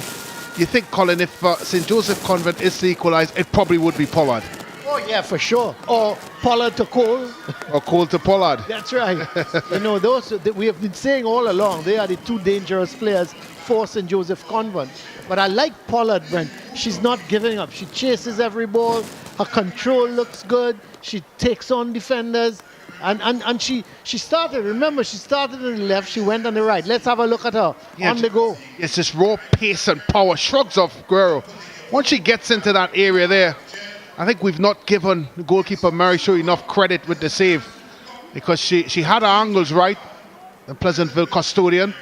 you think, Colin, if St. Joseph Convent is to equalise, it probably would be Pollard. Oh, yeah, for sure. Or Pollard to Cole. Or Cole to Pollard. That's right. You know, those that we have been saying all along, they are the two dangerous players for St. Joseph Convent. But I like Pollard, Brent. She's not giving up. She chases every ball. Her control looks good. She takes on defenders. And she started, remember, she started on the left, she went on the right. Let's have a look at her on the go. It's just raw pace and power. Shrugs off Guerrero. Once she gets into that area there, I think we've not given the goalkeeper Mary Shaw enough credit with the save, because she had her angles right, the Pleasantville custodian,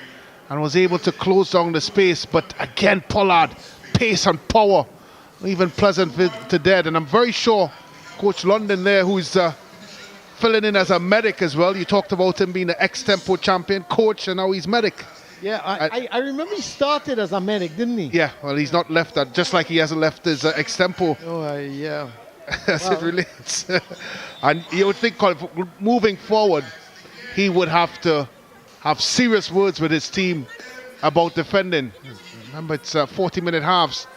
and was able to close down the space. But again, Pollard, pace and power, even Pleasantville to dead. And I'm very sure Coach London there, who's filling in as a medic as well. You talked about him being an ex-tempo champion coach, and now he's medic. Yeah, I remember he started as a medic, didn't he? Yeah, well, he's not left that, just like he hasn't left his ex-tempo. Oh, yeah. As it relates. And you would think, moving forward, he would have to have serious words with his team about defending. Remember, it's 40-minute halves,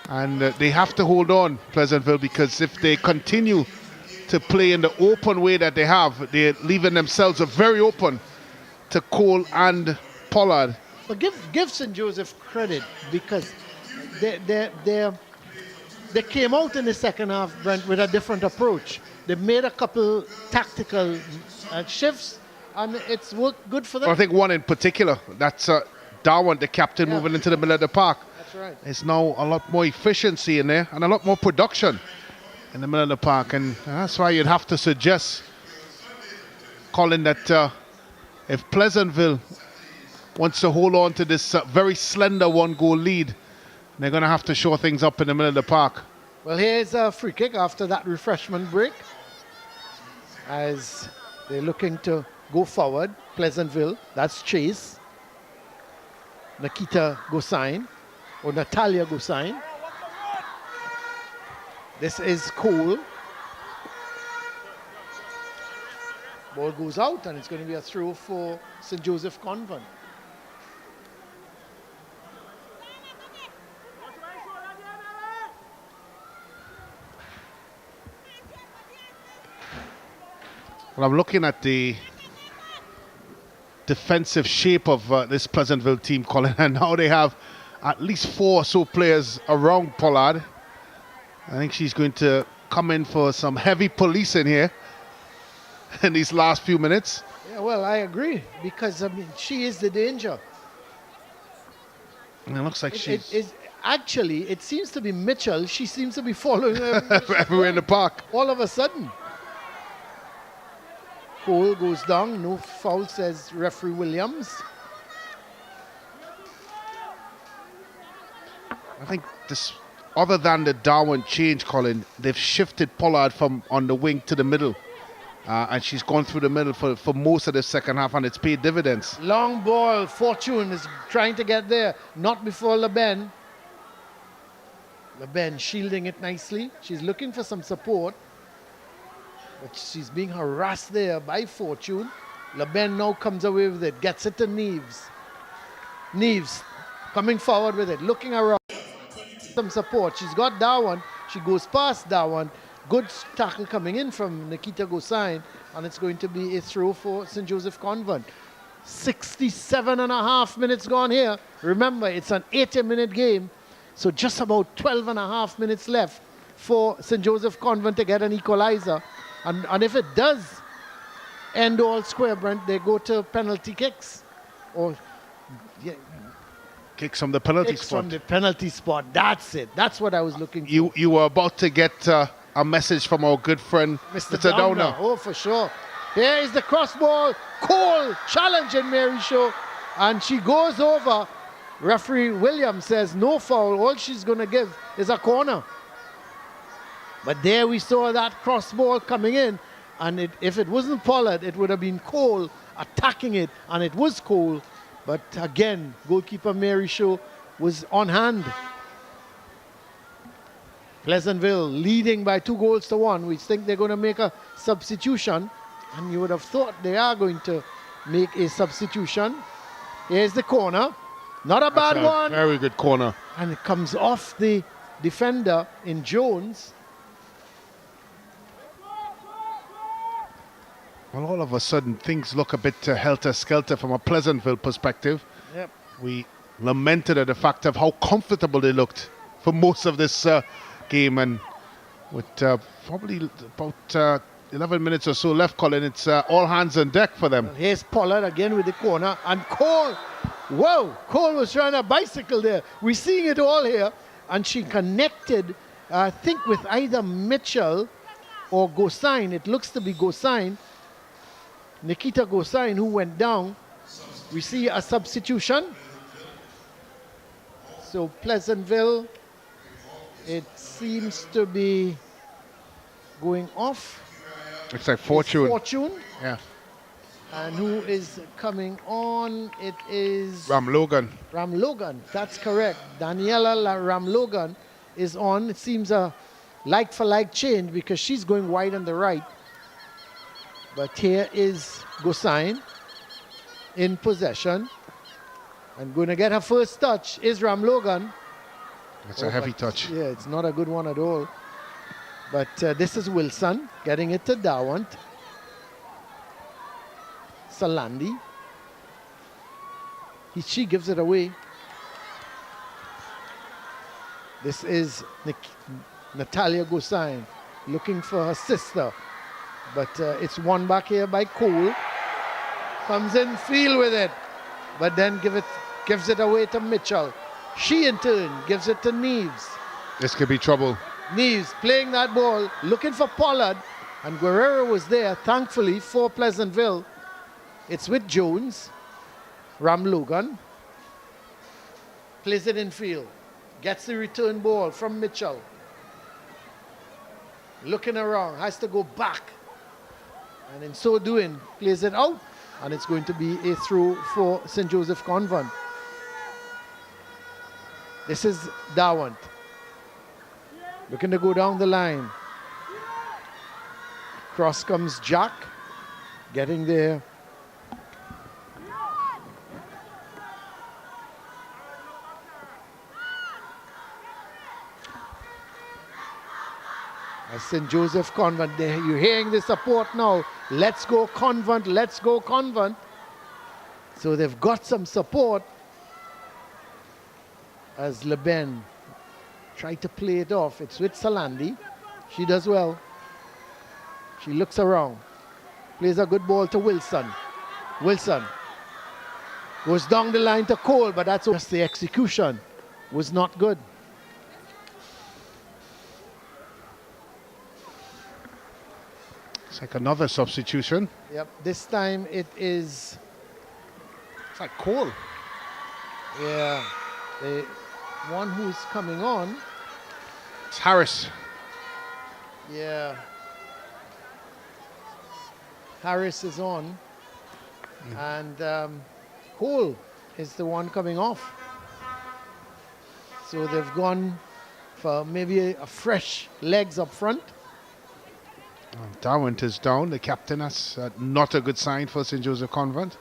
and they have to hold on, Pleasantville, because if they continue to play in the open way that they have, they're leaving themselves very open to Cole and Pollard. But give St. Joseph credit, because they came out in the second half, Brent, with a different approach. They made a couple tactical shifts, and it's worked good for them. Well, I think one in particular, that's Darwin, the captain, moving into the middle of the park. That's right. There's now a lot more efficiency in there and a lot more production in the middle of the park, and that's why you'd have to suggest, Colin, that if Pleasantville wants to hold on to this very slender one-goal lead, they're going to have to shore things up in the middle of the park. Well, here's a free kick after that refreshment break, as they're looking to go forward. Pleasantville, that's Chase, Nikita Gosain, or Natalia Gosain. This is Cole. Ball goes out, and it's going to be a throw for St. Joseph Convent. Well, I'm looking at the defensive shape of this Pleasantville team, Colin, and now they have at least 4 or so players around Pollard. I think she's going to come in for some heavy policing here in these last few minutes. Yeah, well, I agree, because, I mean, she is the danger. And it looks like Actually, it seems to be Mitchell. She seems to be following everywhere in the park. All of a sudden. Cole goes down. No foul, says referee Williams. I think this, other than the Darwin change, Colin, they've shifted Pollard from on the wing to the middle. And she's gone through the middle for most of the second half, and it's paid dividends. Long ball. Fortune is trying to get there. Not before LeBen. LeBen shielding it nicely. She's looking for some support. But she's being harassed there by Fortune. LeBen now comes away with it. Gets it to Neves. Neves coming forward with it. Looking around. Some support. She's got Darwin. She goes past Darwin. Good tackle coming in from Nikita Gosain, and it's going to be a throw for St. Joseph Convent. 67.5 minutes gone here. Remember, it's an 80-minute game, so just about 12.5 minutes left for St. Joseph Convent to get an equalizer. And if it does end all square, Brent, they go to penalty kicks. Or kicks from the penalty spot. From the penalty spot. That's it. That's what I was looking for. You were about to get a message from our good friend, Mr. Downer. Oh, for sure. Here is the cross ball. Cole challenging Mary Shaw. And she goes over. Referee Williams says no foul. All she's going to give is a corner. But there we saw that cross ball coming in. And if it wasn't Pollard, it would have been Cole attacking it. And it was Cole. But again, goalkeeper Mary Shaw was on hand. Pleasantville leading by 2-1. We think they're going to make a substitution. And you would have thought they are going to make a substitution. Here's the corner. Not a bad one. Very good corner. And it comes off the defender in Jones. Well, all of a sudden, things look a bit helter-skelter from a Pleasantville perspective. Yep. We lamented at the fact of how comfortable they looked for most of this game, and with probably about 11 minutes or so left, Colin, it's all hands on deck for them. Well, here's Pollard again with the corner, and Cole, whoa, Cole was trying a bicycle there. We're seeing it all here, and she connected, I think, with either Mitchell or Gosain. It looks to be Gosain, Nikita Gosain, who went down. We see a substitution. So Pleasantville, it seems to be going off. It's like Fortune. Fortune. Yeah. And who is coming on? It is Ram Logan. Ram Logan, that's correct. Daniela Ram Logan is on. It seems a like-for-like change because she's going wide on the right. But here is Gosain in possession. And going to get her first touch is Ram Logan. It's a heavy touch. Yeah, it's not a good one at all. But this is Wilson getting it to Dawant. Salandi. She gives it away. This is Natalia Gosain looking for her sister. But it's won back here by Cole. Comes in, field with it. But then gives it away to Mitchell. She in turn gives it to Neves. This could be trouble. Neves playing that ball, looking for Pollard. And Guerrero was there, thankfully, for Pleasantville. It's with Jones. Ram Logan. Plays it in field. Gets the return ball from Mitchell. Looking around, has to go back. And in so doing, plays it out. And it's going to be a throw for St. Joseph Convent. This is Dawant. Looking to go down the line. Cross comes Jack. Getting there. St. Joseph Convent, you're hearing the support now. let's go Convent, let's go Convent. So they've got some support as Leben tried to play it off. It's with Salandi. She does well. She looks around. Plays a good ball to Wilson. Wilson goes down the line to Cole, but that's just the execution was not good. It's like another substitution. Yep, this time it is... It's like Cole. Yeah, the one who's coming on. It's Harris. Yeah. Harris is on. And Cole is the one coming off. So they've gone for maybe a fresh legs up front. Darwin is down, the captain. That's not a good sign for St. Joseph Convent.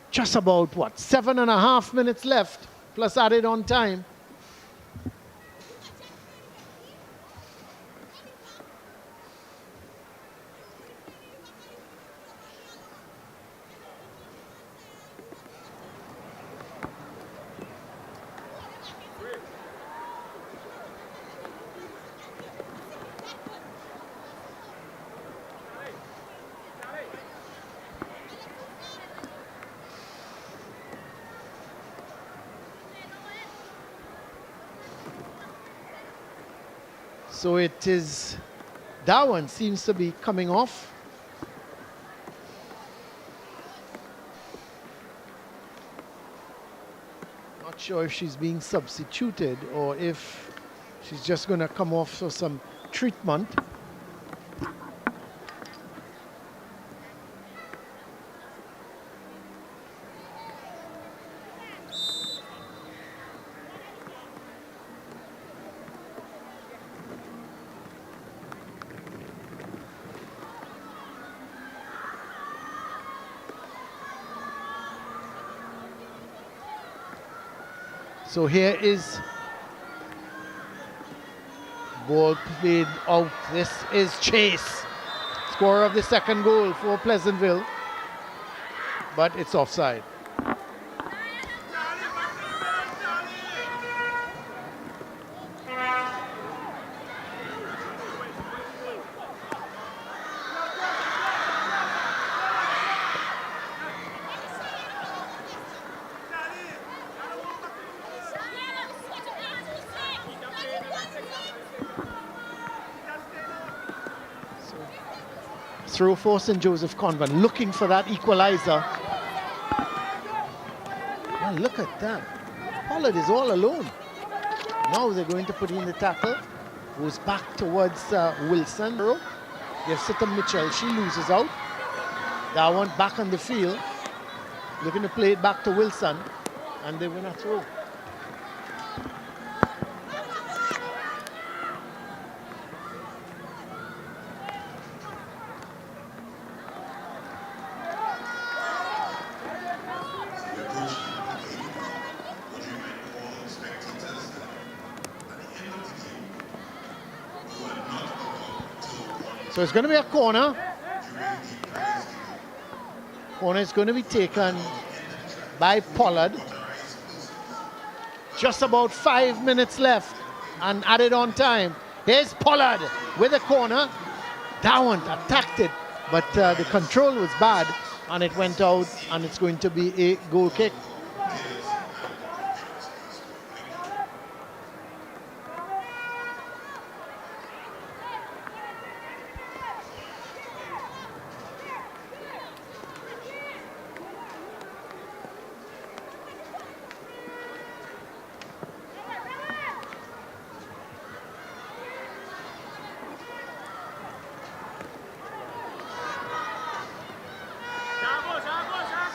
Just about, what, 7.5 minutes left, plus added on time. So it is, Darwin seems to be coming off. Not sure if she's being substituted or if she's just going to come off for some treatment. So here is ball played out. This is Chase, scorer of the second goal for Pleasantville, but it's offside. Through for St. Joseph Convent, looking for that equalizer. Well, look at that. Pollard is all alone. Now they're going to put in the tackle. Goes back towards Wilson. Yesita Mitchell, she loses out. That one back on the field. Looking to play it back to Wilson. And they win a throw. So it's going to be a corner. Corner is going to be taken by Pollard. Just about 5 minutes left and added on time. Here's Pollard with a corner. Dowant attacked it, but the control was bad and it went out, and it's going to be a goal kick.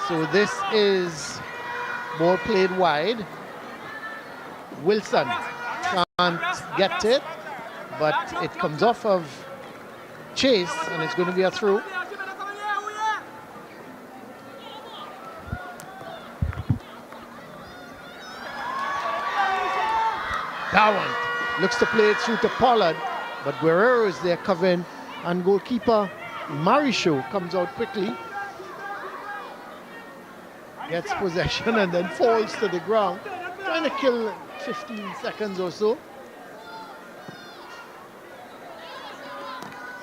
So this is ball played wide. Wilson can't get it, but it comes off of Chase, and it's going to be a through. Dowant looks to play it through to Pollard, but Guerrero is there covering, and goalkeeper Marisho comes out quickly, gets possession and then falls to the ground, trying to kill 15 seconds or so.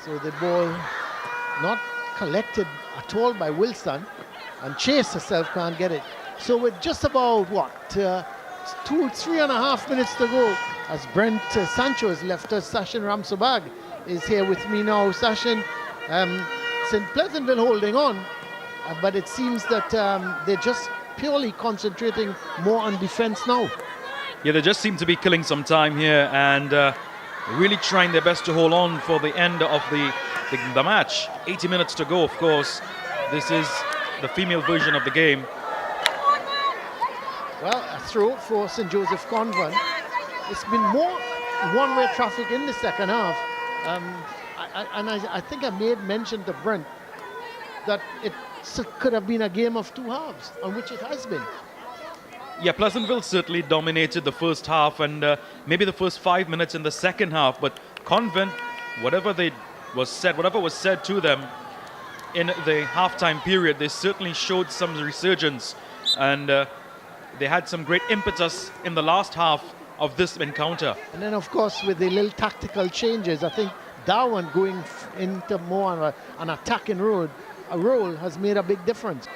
So the ball not collected at all by Wilson, and Chase herself can't get it. So with just about, what, 3.5 minutes to go, as Brent Sancho has left us, Sachin Ramsabag is here with me now. Sachin, St. Pleasantville holding on, but it seems that they're just purely concentrating more on defense now. Yeah, they just seem to be killing some time here and really trying their best to hold on for the end of the match. 80 minutes to go, of course. This is the female version of the game. Well, a throw for St. Joseph Convent. It's been more one-way traffic in the second half. I think I made mention to Brent that it could have been a game of two halves, on which it has been. Yeah, Pleasantville certainly dominated the first half and maybe the first 5 minutes in the second half, but Convent, whatever was said to them in the halftime period, they certainly showed some resurgence, and they had some great impetus in the last half of this encounter. And then, of course, with the little tactical changes, I think Darwin going into more on an attacking role has made a big difference.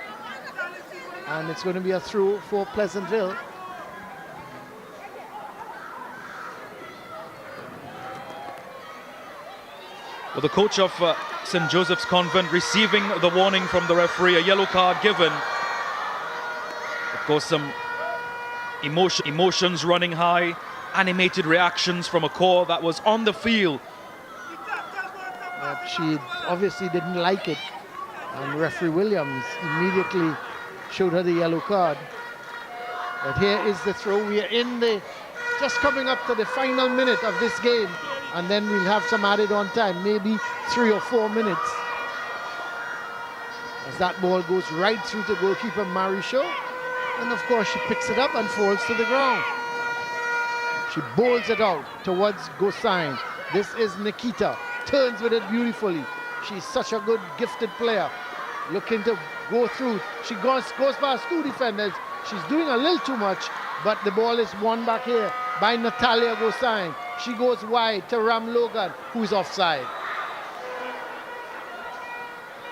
And it's going to be a throw for Pleasantville. Well, the coach of St. Joseph's Convent receiving the warning from the referee, a yellow card given. Of course, some emotions running high, animated reactions from a core that was on the field. She obviously didn't like it, and referee Williams immediately showed her the yellow card. But here is the throw. We are just coming up to the final minute of this game, and then we'll have some added on time, maybe 3 or 4 minutes. As that ball goes right through to goalkeeper Marisho, and of course she picks it up and falls to the ground. She bowls it out towards Gosain. This is Nikita, turns with it beautifully. She's such a good, gifted player, looking to go through. She goes past 2 defenders. She's doing a little too much, but the ball is won back here by Natalia Gosain. She goes wide to Ram Logan, who's offside.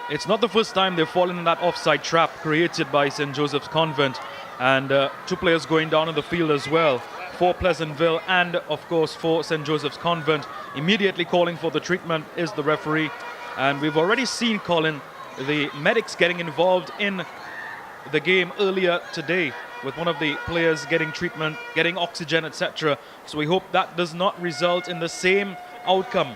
It's not the first time they've fallen in that offside trap created by St. Joseph's Convent, and 2 players going down in the field as well, for Pleasantville and of course for St. Joseph's Convent. Immediately calling for the treatment is the referee, and we've already seen, Colin, the medics getting involved in the game earlier today with one of the players getting treatment, getting oxygen, etc. So we hope that does not result in the same outcome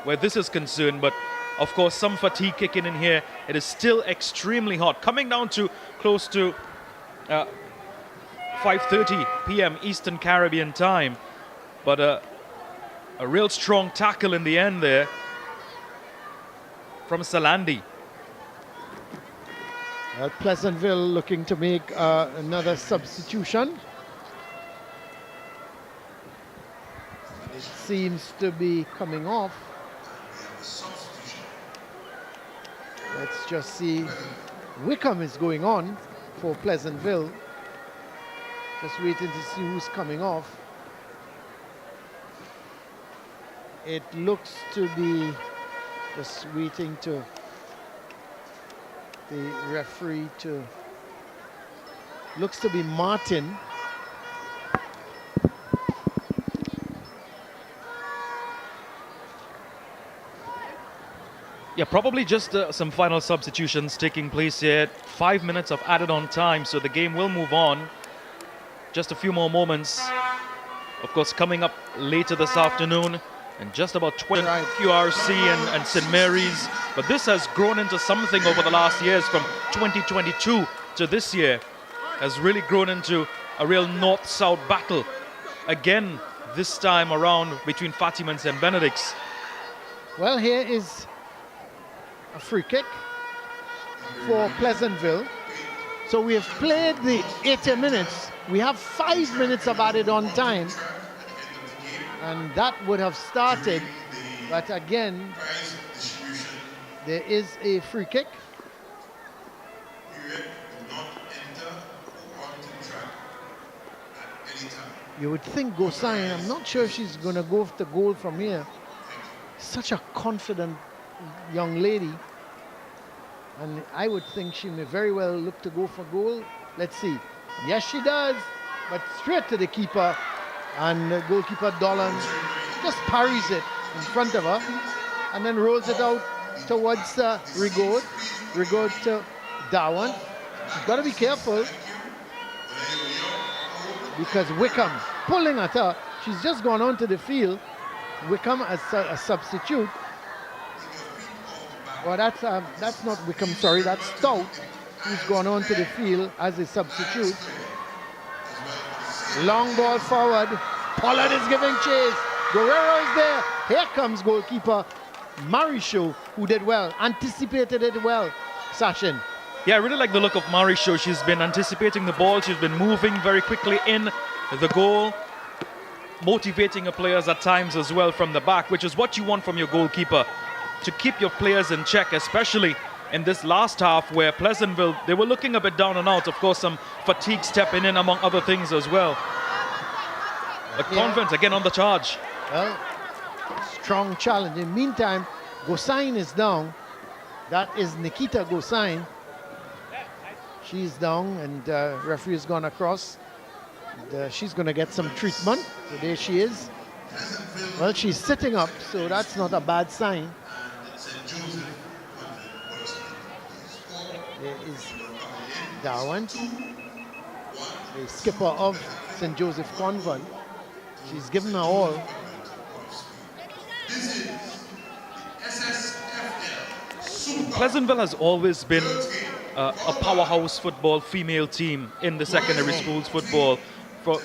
where this is concerned, but of course some fatigue kicking in here. It is still extremely hot, coming down to close to 5:30 p.m. Eastern Caribbean time, but a real strong tackle in the end there from Salandi. Pleasantville looking to make another substitution. It seems to be coming off. Let's just see. Wickham is going on for Pleasantville. Just waiting to see who's coming off. It looks to be just waiting to the referee to, looks to be Martin. Yeah, probably just some final substitutions taking place here. 5 minutes of added on time, so the game will move on. Just a few more moments. Of course, coming up later this afternoon, and just about 20 QRC and St. Mary's. But this has grown into something over the last years, from 2022 to this year. Has really grown into a real north-south battle. Again, this time around between Fatima and St. Benedict's. Well, here is a free kick for Pleasantville. So we have played the 80 minutes. We have 5 minutes of added on time. And that would have started, but again, There is a free kick. You would think Gosain, I'm not sure if she's going to go for the goal from here. Such a confident young lady. And I would think she may very well look to go for goal. Let's see. Yes, she does. But straight to the keeper. And goalkeeper Dolan just parries it in front of her. And then rolls it out towards Rigaud. Rigaud to Darwin. She's got to be careful. Because Wickham pulling at her. She's just gone onto the field. Wickham as a substitute. Well, that's not Wickham, sorry, that's Stout, who's gone onto the field as a substitute. Long ball forward. Pollard is giving chase. Guerrero is there. Here comes goalkeeper Marisho, who did well, anticipated it well. Sachin. Yeah, I really like the look of Marisho. She's been anticipating the ball. She's been moving very quickly in the goal, motivating her players at times as well from the back, which is what you want from your goalkeeper, to keep your players in check, especially in this last half where Pleasantville, they were looking a bit down and out. Of course, some fatigue stepping in among other things as well. But Convent again on the charge. Well, strong challenge. In the meantime, Gosain is down. That is Nikita Gosain. She's down, and referee has gone across. And, she's going to get some treatment. So there she is. Well, she's sitting up, so that's not a bad sign. There is Darwin, the skipper of St. Joseph Convent. She's given her all. Pleasantville has always been a powerhouse football female team in the secondary schools football for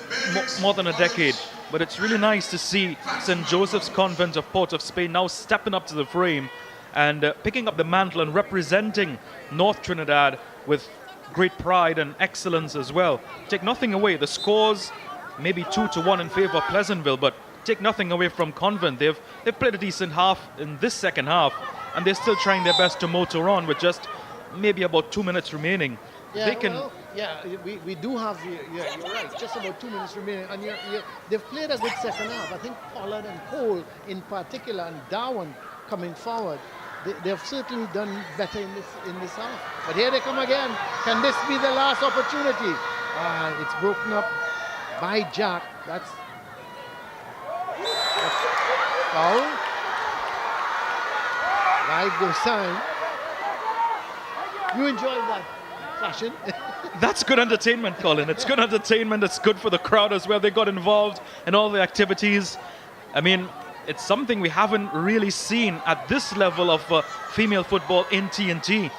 more than a decade. But it's really nice to see St. Joseph's Convent of Port of Spain now stepping up to the frame and picking up the mantle and representing North Trinidad with great pride and excellence as well. Take nothing away. The scores maybe 2-1 in favor of Pleasantville, but take nothing away from Convent. They've played a decent half in this second half, and they're still trying their best to motor on with just maybe about 2 minutes remaining. Yeah, They can. well, yeah, we do have, you're right, just about 2 minutes remaining. And they've played a good second half. I think Pollard and Cole in particular, and Darwin coming forward, they've certainly done better in this half. But here they come again. Can this be the last opportunity? It's broken up by Jack. That's foul by Gosain. You enjoyed that fashion? That's good entertainment, Colin. It's good entertainment. It's good for the crowd as well. They got involved in all the activities. I mean, it's something we haven't really seen at this level of female football in TNT.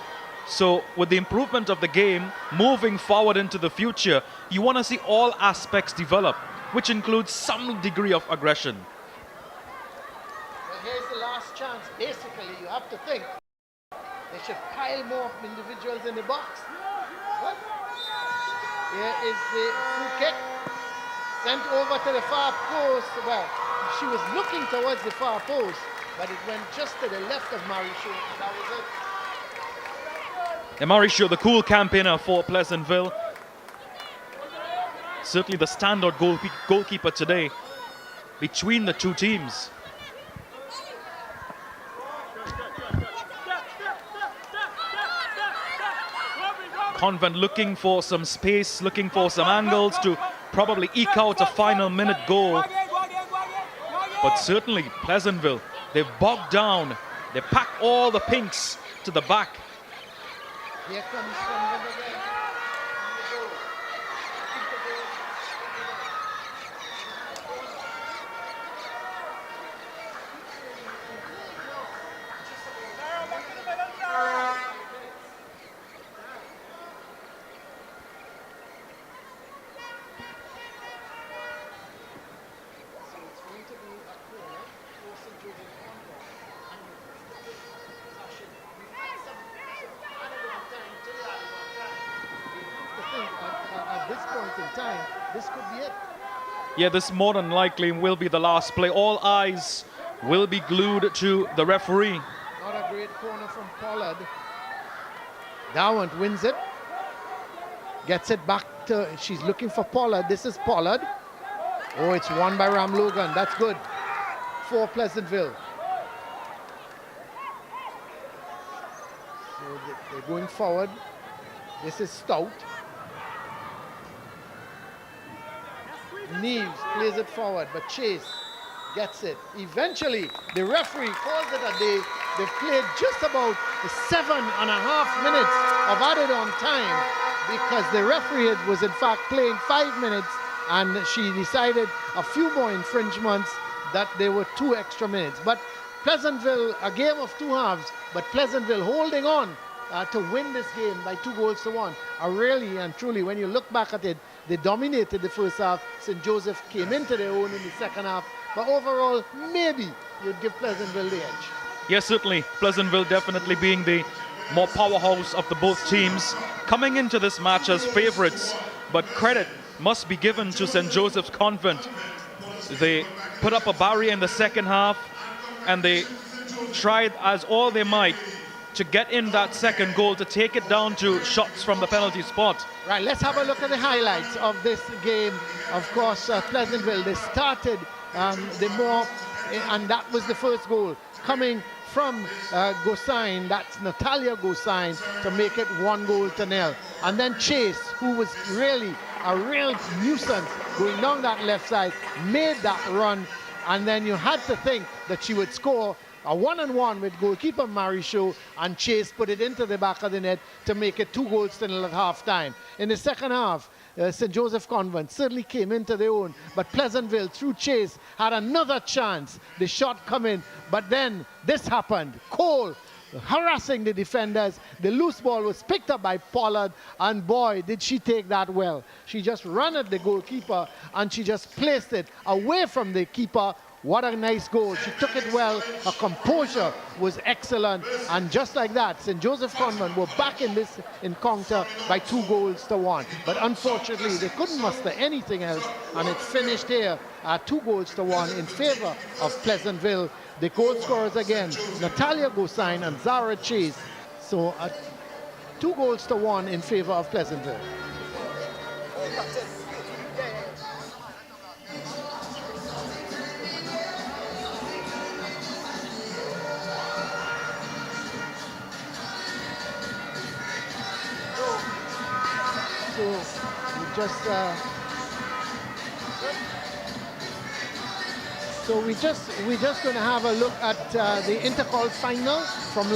So with the improvement of the game, moving forward into the future, you want to see all aspects develop, which includes some degree of aggression. Well, here's the last chance. Basically, you have to think they should pile more individuals in the box. What? Here is the free kick. Sent over to the far post. Well, she was looking towards the far post, but it went just to the left of Marisho, and that was it. And Marisho, the cool campaigner for Pleasantville. Certainly the standout goalkeeper today between the two teams. Convent looking for some space, looking for some angles to probably eke out a final minute goal. But certainly Pleasantville, they've bogged down. They pack all the pinks to the back. Here comes Convent again. Yeah, this more than likely will be the last play. All eyes will be glued to the referee. Not a great corner from Pollard. Dawant wins it. Gets it back to, she's looking for Pollard. This is Pollard. Oh, it's won by Ram Logan. That's good for Pleasantville. So they're going forward. This is Stout. Neves plays it forward, but Chase gets it. Eventually, the referee calls it a day. They've played just about 7.5 minutes of added on time because the referee was in fact playing 5 minutes, and she decided a few more infringements that there were 2 extra minutes. But Pleasantville, a game of 2 halves, but Pleasantville holding on to win this game by 2-1. Really and truly, when you look back at it, they dominated the first half. St. Joseph came into their own in the second half. But overall, maybe you'd give Pleasantville the edge. Yes, certainly. Pleasantville definitely being the more powerhouse of the both teams. Coming into this match as favorites, but credit must be given to St. Joseph's Convent. They put up a barrier in the second half, and they tried as all they might to get in that second goal, to take it down to shots from the penalty spot. Right, let's have a look at the highlights of this game. Of course, Pleasantville, they started the more, and that was the first goal, coming from Gosain, that's Natalia Gosain, to make it 1-0. And then Chase, who was really a real nuisance going down that left side, made that run, and then you had to think that she would score a 1-on-1 with goalkeeper Marisho, and Chase put it into the back of the net to make it 2-0 at half-time. In the second half, St. Joseph Convent certainly came into their own, but Pleasantville, through Chase, had another chance. The shot come in, but then this happened. Cole harassing the defenders. The loose ball was picked up by Pollard, and boy, did she take that well. She just ran at the goalkeeper, and she just placed it away from the keeper. What a nice goal. She took it well. Her composure was excellent. And just like that, St. Joseph Convent were back in this encounter by 2-1. But unfortunately, they couldn't muster anything else. And it finished here at 2-1 in favor of Pleasantville. The goal scorers again, Natalia Gosain and Zara Chase. So 2-1 in favor of Pleasantville. So we're just going to have a look at the intercall final from